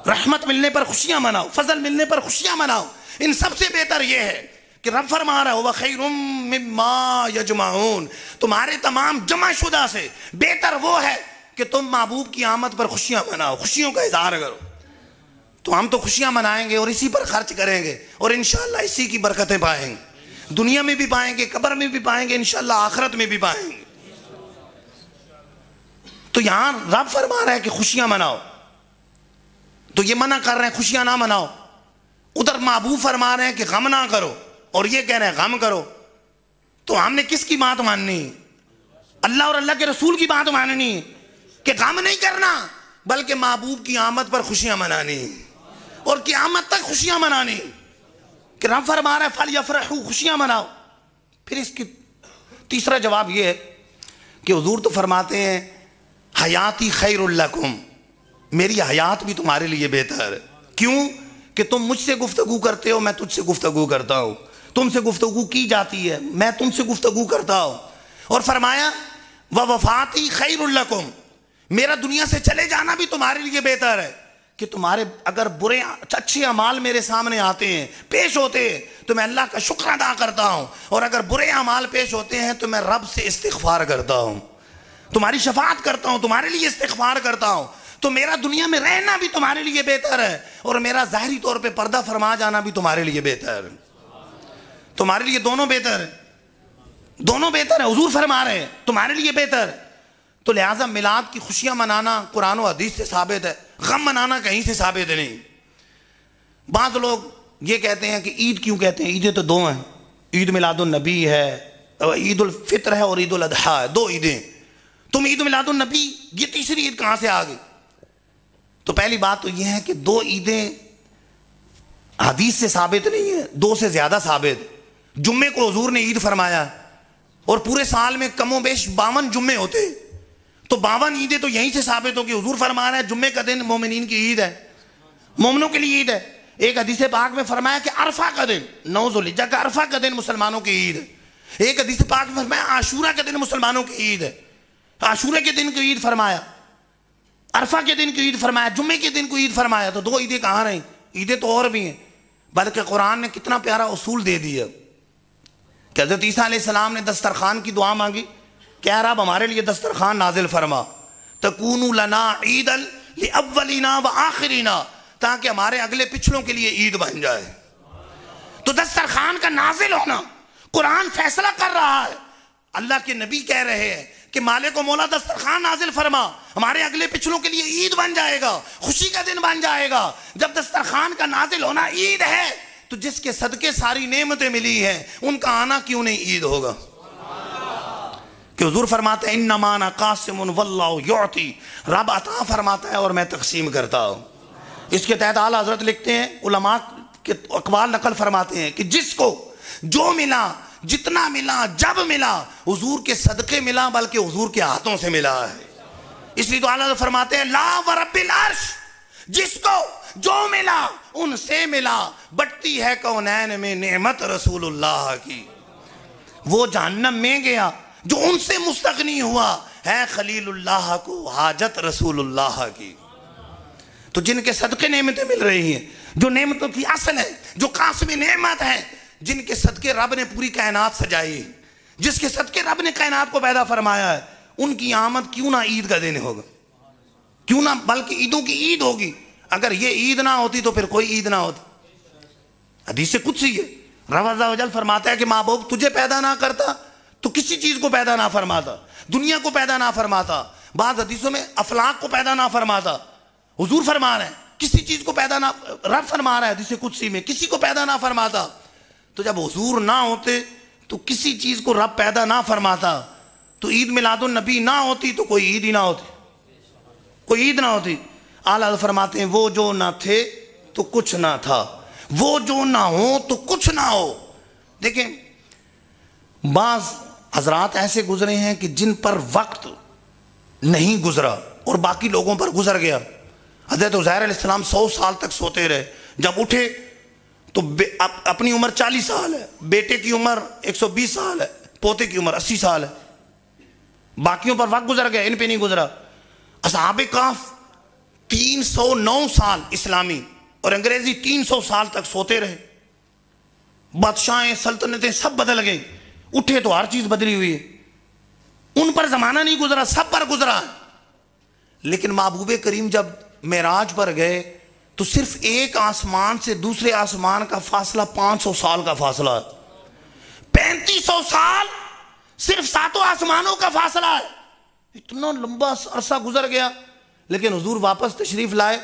रहमत मिलने पर खुशियां मनाओ, फजल मिलने पर खुशियां मनाओ। इन सबसे बेहतर यह है कि रब फरमा रहा है व खैरुम मिम्मा यजमाऊन, तुम्हारे तमाम जमाशुदा से बेहतर वो है कि तुम महबूब की आमद पर खुशियां मनाओ, खुशियों का इजहार करो। तो हम तो खुशियां मनाएंगे और इसी पर खर्च करेंगे और इंशाअल्लाह इसी की बरकतें पाएंगे, दुनिया में भी पाएंगे, कब्र में भी पाएंगे, इंशाअल्लाह आखिरत में भी पाएंगे। तो यहां रब फरमा रहा है कि खुशियां मनाओ, तो ये मना कर रहे हैं खुशियां ना मनाओ। उधर महबूब फरमा रहे हैं कि गम ना करो और ये कह रहे हैं गम करो। तो हमने किसकी बात माननी? अल्लाह और अल्लाह के रसूल की बात माननी कि गम नहीं करना, बल्कि महबूब की आमद पर खुशियां मनानी और क़यामत तक खुशियां मनानी। कि रब फरमा रहा है फल यफरहू, खुशियां मनाओ। फिर इसकी तीसरा जवाब यह है कि हुजूर तो फरमाते हैं हयाती खैरुल लकुम, मेरी हयात भी तुम्हारे लिए बेहतर है। क्यों? कि तुम मुझसे गुफ्तगू करते हो, मैं तुझसे गुफ्तगू करता हूं, तुमसे गुफ्तगू की जाती है, मैं तुमसे गुफ्तगू करता हूं। और फरमाया व वफाती खैरुल लकुम, मेरा दुनिया से चले जाना भी तुम्हारे लिए बेहतर है। कि तुम्हारे अगर बुरे अच्छे अमाल मेरे सामने आते हैं, पेश होते हैं, तो मैं अल्लाह का शुक्र अदा करता हूं, और अगर बुरे अमाल पेश होते हैं तो मैं रब से इस्तिग़फ़ार करता हूं, तुम्हारी शफाअत करता हूं, तुम्हारे लिए इस्तिग़फ़ार करता हूं। तो मेरा दुनिया में रहना भी तुम्हारे लिए बेहतर है और मेरा ज़ाहिरी तौर पे पर्दा फरमा जाना भी तुम्हारे लिए बेहतर है। तुम्हारे लिए दोनों बेहतर है, दोनों बेहतर है। हुजूर फरमा रहे हैं तुम्हारे लिए बेहतर है। तो लिहाजा मिलाद की खुशियां मनाना कुरान और हदीस से साबित है, गम मनाना कहीं से साबित नहीं। बाज़ लोग ये कहते हैं कि ईद क्यों कहते हैं? ईदें तो दो हैं, ईद मिलादुन नबी है, ईद उल फित्र है और ईद उल अदहा है, दो ईदें। तुम ईद मिलादुन नबी, ये तीसरी ईद कहां से आ गई? तो पहली बात तो यह है कि दो ईदें हदीस से साबित नहीं है, दो से ज्यादा साबित। जुम्मे को हुजूर ने ईद फरमाया और पूरे साल में कमो बेश 52 जुम्मे होते, तो 52 ईदें तो यहीं से साबित हो कि हुजूर फरमा रहा है जुम्मे का दिन मोमिनीन की ईद है, मोमिनों के लिए ईद है। एक हदीस पाक में फरमाया कि अरफा का दिन, 9 ज़ुल्हिज्जा का अरफा का दिन मुसलमानों की ईद है। एक हदीस पाक में फरमाया आशूरा का दिन मुसलमानों की ईद है, आशूरा के दिन की ईद फरमाया, अरफा के दिन की ईद फरमाया, जुम्मे के दिन को ईद फरमाया। तो दो ईदें कहाँ रही? ईदें तो और भी हैं, बल्कि कुरान ने कितना प्यारा उसूल दे दिया कि हज़रत ईसा अलैहिस्सलाम ने दस्तरखान की दुआ मांगी, क्या रब हमारे लिए दस्तरखान नाजिल फरमा, तकूनु लना ईदल लिअव्वलिना व आखिरिना, ताकि हमारे अगले पिछलों के लिए ईद बन जाए। तो दस्तरखान का नाजिल होना, कुरान फैसला कर रहा है, अल्लाह के नबी कह रहे हैं कि मालिक व मौला दस्तरखान नाजिल फरमा, हमारे अगले पिछलों के लिए ईद बन जाएगा, खुशी का दिन बन जाएगा। जब दस्तरखान का नाजिल होना ईद है, तो जिसके सदके सारी नेमतें मिली हैं, उनका आना क्यों नहीं ईद होगा? कि हुजूर फरमाते हैं इन्नमा अना कासिमुन वल्लाहु युअती, रब अता फरमाता है और मैं तकसीम करता हूँ। इसके तहत आला हजरत लिखते हैं, उलमा के अक़वाल नकल फरमाते हैं कि जिसको जो मिला, जितना मिला, जब मिला, हुजूर के सदके मिला, बल्कि हुजूर के हाथों से मिला है। इसलिए तो आला फरमाते हैं ला व रब्बिल अर्श, जिसको जो मिला उनसे मिला, बढ़ती है कौनैन में नेमत रसूलुल्लाह की। वो जहन्नम में गया जो उनसे मुस्तगनी हुआ है खलीलुल्लाह को हाजत रसूलुल्लाह की। तो जिनके सदके नेमतें मिल रही हैं, जो नेमतों की असल है, जो कासिम नेमत है, जिनके सदके रब ने पूरी कायनात सजाई, जिसके सदके रब ने कायनात को पैदा फरमाया है, उनकी आमद क्यों ना ईद का दिन होगा, क्यों ना बल्कि ईदों की ईद होगी। अगर ये ईद ना होती तो फिर कोई ईद ना होती। हदीस से कुछ ही है, रब अज़्ज़ा वजल फरमाता है कि माँ बाप तुझे पैदा ना करता तो किसी चीज को पैदा ना फरमाता, दुनिया को पैदा ना फरमाता, बाद हदीसों में अफलाक को पैदा ना फरमाता। हुजूर फरमा रहे हैं किसी चीज को पैदा ना, रब फरमा रहा है हदीस कुदसी में किसी को पैदा ना फरमाता। तो जब हुजूर ना होते तो किसी चीज को रब पैदा ना फरमाता, तो ईद मिलादुन नबी ना होती तो कोई ईद ही ना होती, कोई ईद ना होती। आला फरमाते हैं वो जो ना थे तो कुछ ना था, वो जो ना हो तो कुछ ना हो। देखें बाज हजरात ऐसे गुजरे हैं कि जिन पर वक्त नहीं गुजरा और बाकी लोगों पर गुजर गया। हज़रत उज़ैर अलैहिस्सलाम 100 साल तक सोते रहे, जब उठे तो अपनी उम्र 40 साल है, बेटे की उम्र 120 साल है, पोते की उम्र 80 साल है, बाकियों पर वक्त गुजर गया, इन पे नहीं गुजरा। असहाबे काफ 309 साल इस्लामी और अंग्रेजी 300 साल तक सोते रहे। बादशाहें सल्तनतें सब बदल गई, उठे तो हर चीज बदली हुई है। उन पर जमाना नहीं गुजरा, सब पर गुजरा है। लेकिन महबूबे करीम जब मेराज पर गए तो सिर्फ एक आसमान से दूसरे आसमान का फासला 500 साल का फासला है। 3500 साल सिर्फ 7 आसमानों का फासला है। इतना लंबा अरसा गुजर गया, लेकिन हुजूर वापस तशरीफ लाए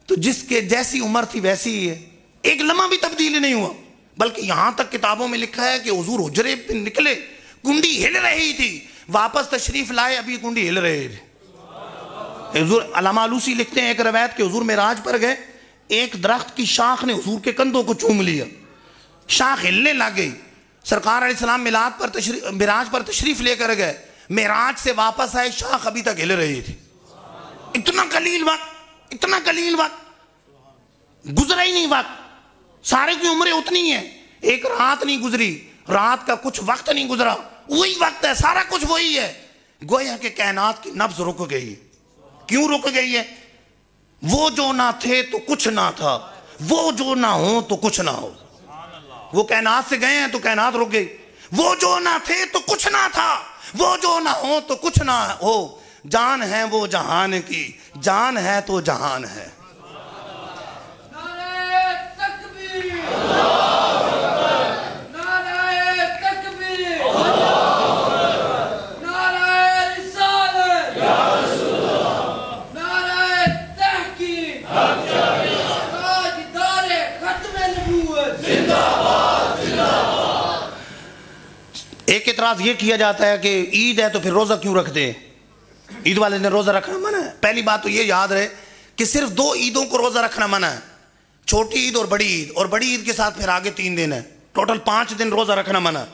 तो जिसके जैसी उम्र थी वैसी ही है, एक लम्हा भी तब्दील नहीं हुआ। बल्कि यहां तक किताबों में लिखा है कि हुजूर हुजरे पे निकले, कुंडी हिल रही थी, वापस तशरीफ लाए अभी कुंडी हिल रही थी। हुजूर अल्लामा आलूसी लिखते हैं एक रवायत के हुजूर मेराज पर गए, एक दरख्त की शाख ने हुजूर के कंधों को चूम लिया, शाख हिलने लग गई। सरकार अलैहिस्सलाम मिराज पर तशरीफ लेकर गए, मेराज से वापस आए, शाख अभी तक हिल रही थी। इतना कलील वक्त, इतना कलील वक्त गुजरा ही नहीं, वक्त सारे की उम्रें उतनी है, एक रात नहीं गुजरी, रात का कुछ वक्त नहीं गुजरा, वही वक्त है, सारा कुछ वही है। गोया के कायनात की नब्ज रुक गई। क्यों रुक गई है? वो जो ना थे तो कुछ ना था, वो जो ना हो तो कुछ ना हो। वो कायनात से गए हैं तो कायनात रुक गई। वो जो ना थे तो कुछ ना था, वो जो ना हो तो कुछ ना हो। जान है वो जहान की, जान है तो जहान है। एक इतराज ये किया जाता है कि ईद है तो फिर रोजा क्यों रखते हैं, ईद वाले दिन रोजा रखना मना है। पहली बात तो ये याद रहे कि सिर्फ 2 ईदों को रोजा रखना मना है, छोटी ईद और बड़ी ईद, और बड़ी ईद के साथ फिर आगे 3 दिन है, टोटल 5 दिन रोजा रखना मना है।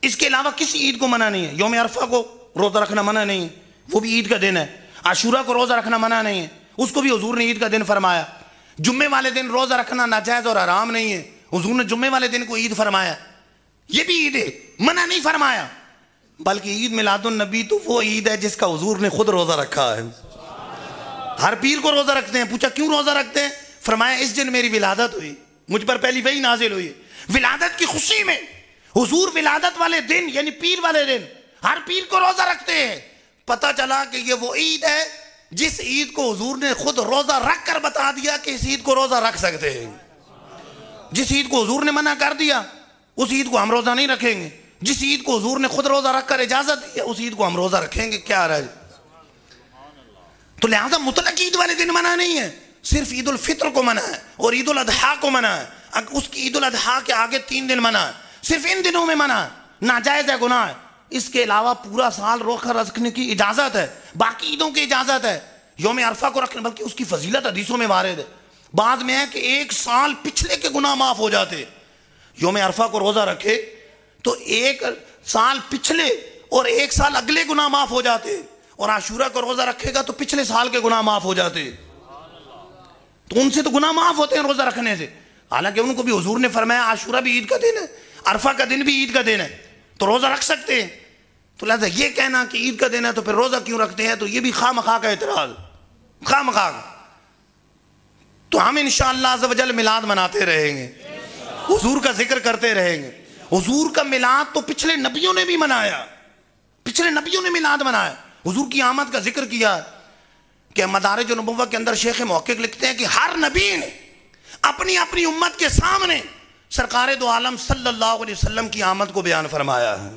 इसके अलावा किसी ईद को मना नहीं है। यौम अरफा को रोजा रखना मना नहीं है, वो भी ईद का दिन है। आशूरा को रोजा रखना मना नहीं है, उसको भी हुजूर ने ईद का दिन फरमाया। जुम्मे वाले दिन रोजा रखना नाजायज और हराम नहीं है, हुजूर ने जुम्मे वाले दिन को ईद फरमाया, ये भी ईद है, मना नहीं फरमाया। बल्कि ईद मिलादुन नबी तो वो ईद है जिसका हुजूर ने खुद रोजा रखा है। हर पीर को रोजा रखते हैं। पूछा क्यों रोजा रखते हैं? फरमाया इस दिन मेरी विलादत हुई, मुझ पर पहली वही नाजिल हुई। विलादत की खुशी में हुजूर विलादत वाले दिन यानी पीर वाले दिन हर पीर को रोजा रखते हैं। पता चला कि ये वो ईद है जिस ईद को हुजूर ने खुद रोजा रख कर बता दिया कि इस ईद को रोजा रख सकते हैं। जिस ईद को हुजूर ने मना कर दिया उस ईद को हम रोजा नहीं रखेंगे, जिस ईद को हुजूर ने खुद रोजा रखकर इजाजत दी उस ईद को हम रोजा रखेंगे। क्या रहा है? तो लिहाजा मुतलक ईद वाले दिन मना नहीं है, सिर्फ ईद उल फित्र को मना है और ईद उल अदहा को मना है। उसकी ईद उल अदहा के आगे 3 दिन मना है, सिर्फ इन दिनों में मना है, नाजायज है, गुनाह है। इसके अलावा पूरा साल रोजा रखने की इजाजत है, बाकी ईदों की इजाजत है। यौम अरफा को रखने, बल्कि उसकी फजीलत हदीसों में वारिद है। बाद में है कि 1 साल पिछले के गुनाह माफ हो जाते। यौम अरफा को रोजा रखे तो 1 साल पिछले और 1 साल अगले गुनाह माफ हो जाते, और आशूरा को रोजा रखेगा तो पिछले साल के गुनाह माफ हो जाते। तो उनसे तो गुनाह माफ होते हैं रोजा रखने से। हालांकि उनको भी हुजूर ने फरमाया आशूरा भी ईद का दिन है, अरफा का दिन भी ईद का दिन है, तो रोजा रख सकते हैं। तो लिहाजा ये कहना कि ईद का दिन है तो फिर रोजा क्यों रखते हैं, तो ये भी खामखा का एतराज, खामखा। तो हम इंशाअल्लाह अज़्ज़ व जल मिलाद मनाते रहेंगे, हुजूर का जिक्र करते रहेंगे, हुजूर का मिलाद तो पिछले नबियों ने भी मनाया, पिछले नबियों ने मिलाद मनाया, हुजूर की आमद का जिक्र किया कि मदारिज नबुव्वह के अंदर शेख मुहक्किक लिखते हैं कि हर नबी ने अपनी अपनी उम्मत के सामने सरकार दो आलम सल्लल्लाहु अलैहि वसल्लम की आमद को बयान फरमाया है।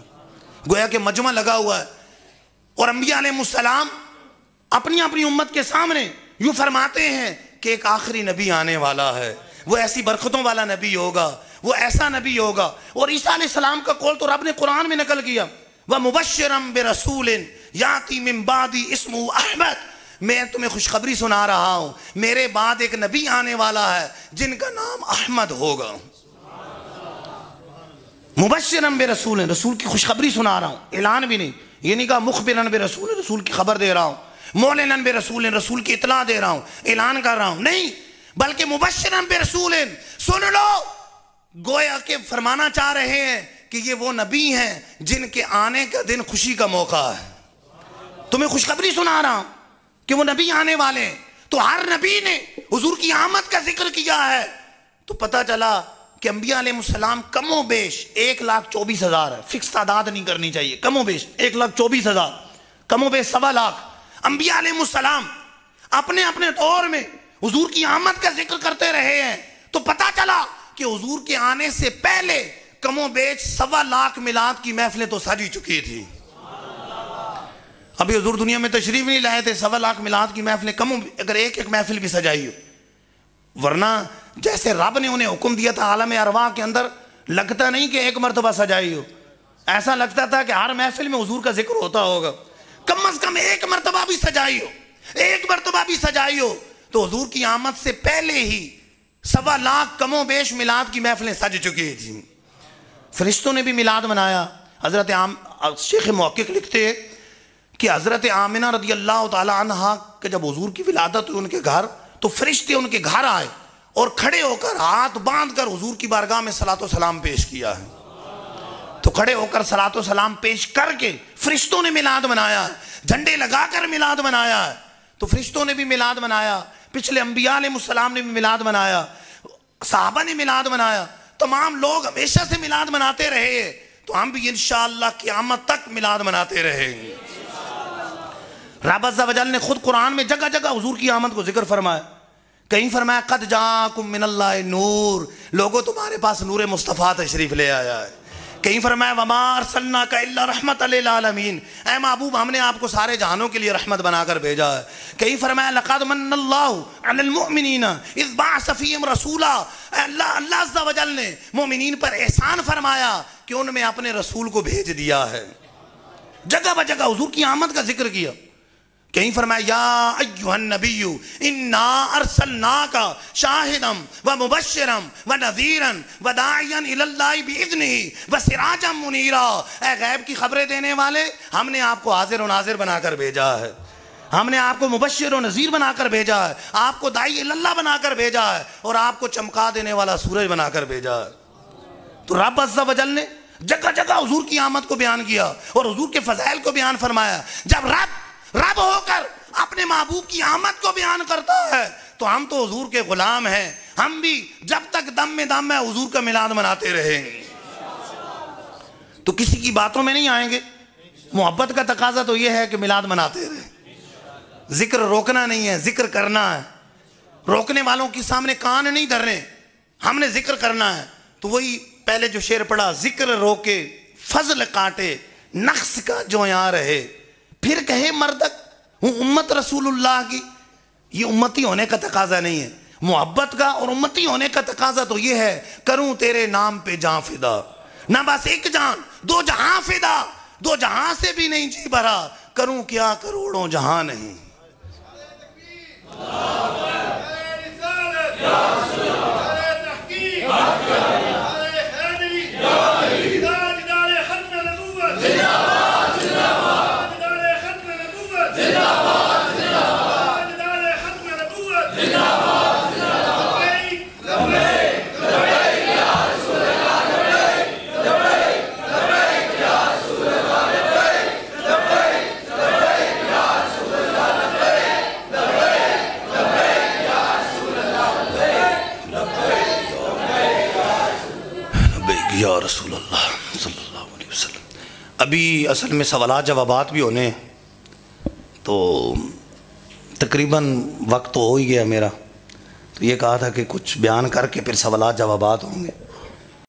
गोया कि मजमा लगा हुआ है और अंबिया अलैहिस्सलाम अपनी अपनी उम्मत के सामने यूँ फरमाते हैं कि एक आखिरी नबी आने वाला है, वो ऐसी बरकतों वाला नबी होगा, वो ऐसा नबी होगा। और ईसा अलैहिस्सलाम का कौल तो रब ने कुरान में नकल किया, वह मुबश्शिरम बिरसूलिन याती मिन बादी इस्मुहु अहमद, मैं तुम्हें खुशखबरी सुना रहा हूँ, मेरे बाद एक नबी आने वाला है जिनका नाम अहमद होगा। मुबश्शिरन बिरसूलिन, रसूल की खुशखबरी सुना रहा हूँ, ऐलान भी नहीं, ये नहीं कहा मुखबिरन बिरसूलिन, रसूल की खबर दे रहा हूँ, मौलिनन बिरसूलिन, रसूल की इतला दे रहा हूँ, ऐलान कर रहा हूँ, नहीं, बल्कि मुबश्शिरन बिरसूलिन, सुन लो, गोया के फरमाना चाह रहे हैं कि ये वो नबी हैं जिनके आने का दिन खुशी का मौका है। तुम्हें खुशखबरी सुना रहा हूं कि वो नबी आने वाले हैं। तो हर नबी ने हुजूर की आमद का जिक्र किया है। तो पता चला कि अंबिया अलैहिस्सलाम कमो बेश 1,24,000 है, फिक्स तादाद नहीं करनी चाहिए, कमो बेश 1,24,000, कमो बेश 1.25 लाख अंबिया अलैहिस्सलाम अपने अपने दौर में हुजूर की आमद का जिक्र करते रहे हैं। तो पता चला कि हुजूर के आने से पहले कमो बेच 1.25 लाख मिलाद की महफिलें तो सज चुकी थी। अभी हुजूर दुनिया में तशरीफ नहीं लाए थे, 1.25 लाख मिलाद की महफिलें कम, अगर एक एक महफिल भी सजाई हो, वरना जैसे रब ने उन्हें हुक्म दिया था आलम अरवाह के अंदर, लगता नहीं कि एक मरतबा सजाई हो, ऐसा लगता था कि हर महफिल में हुजूर का जिक्र होता होगा। कम अज कम एक मरतबा भी सजाई हो, एक मरतबा भी सजाई हो। तो हुजूर की आमद से पहले ही 1.25 लाख कमो बेश मिलाद की महफिलें सज चुकी थी। फरिश्तों ने भी मिलाद मनाया। हजरत शेख मुहक्किक लिखते हैं कि हजरत आमिना रदी अल्लाह तआला अन्हा के जब हुजूर की विलादत हुई उनके घर, तो फरिश्ते उनके घर आए और खड़े होकर हाथ बांध कर हुजूर की बारगाह में सलातो सलाम पेश किया है। तो खड़े होकर सलातो सलाम पेश करके फरिश्तों ने मिलाद मनाया, झंडे लगाकर मिलाद मनाया है। तो फरिश्तों ने भी मिलाद मनाया, पिछले अंबिया अलैहिस्सलाम ने भी मिलाद मनाया, सहाबा ने मिलाद मनाया, तमाम लोग हमेशा से मिलाद मनाते रहे। तो हम भी इंशाअल्लाह क़यामत तक मिलाद मनाते रहेंगे। रब अज़्ज़ा वजल ने खुद कुरान में जगह जगह हुजूर की आमद को जिक्र फरमाया। कहीं फरमाया कद जाकुम मिनल्लाहि नूर, लोगों तुम्हारे पास नूर मुस्तफ़ा तशरीफ ले आया है। कहीं फरमाया वमा अरसलनाका इल्ला रहमतल लिल आलमीन, ऐ महबूब हमने आपको सारे जहानों के लिए रहमत बनाकर भेजा है। कहीं फरमाया लक़द मन्नल्लाहु अलल मुअमिनीना इज़ बअस फ़ीहिम रसूला, अल्लाह अज़्ज़ा वजल ने मोमिनीन पर एहसान फरमाया कि उनमें अपने रसूल को भेज दिया है। जगह ब जगह हुजूर की आमद का जिक्र किया। कहीं फरमाया या अय्युहन नबिय्यु इन्ना अरसलनाका शाहिदम व मुबश्शिरम व नज़ीरन व दाइयन इलल्लाहि बिइज़्निही व सिराजम मुनीरा, ऐ गैब की खबरें देने वाले, हमने आपको हाजिर व नाजिर बनाकर भेजा है, हमने आपको मुबश्शिर व नज़ीर बनाकर भेजा है, आपको दाई इलल्लाह बनाकर भेजा है और आपको चमका देने वाला सूरज बनाकर भेजा है। तो रब अज़्ज़ा वजल ने जगह जगह हुजूर की आमद को बयान किया और हुजूर के फज़ाइल को बयान फरमाया। जब रब होकर अपने महबूब की आमद को बयान करता है तो हम तो हुजूर के गुलाम हैं, हम भी जब तक दम में दम है हुजूर का मिलाद मनाते रहेंगे। तो किसी की बातों में नहीं आएंगे। मोहब्बत का तकाजा तो यह है कि मिलाद मनाते रहे, जिक्र रोकना नहीं है, जिक्र करना है। रोकने वालों के सामने कान नहीं धरने, हमने जिक्र करना है। तो वही पहले जो शेर पढ़ा, जिक्र रोके फजल काटे नक्स का जो यहाँ रहे, फिर कहे मर्दक हूँ उम्मत रसूलुल्लाह की। ये उम्मती होने का तकाजा नहीं है, मोहब्बत का और उम्मती होने का तकाजा तो ये है करूं तेरे नाम पे जान फिदा, ना बस एक जान दो जहां फिदा, दो जहां से भी नहीं जी भरा, करूं क्या करोड़ों जहां नहीं। अभी असल में सवालात जवाबात भी होने हैं, तो तकरीबन वक्त तो हो ही गया मेरा। तो ये कहा था कि कुछ बयान करके फिर सवालात जवाबात होंगे।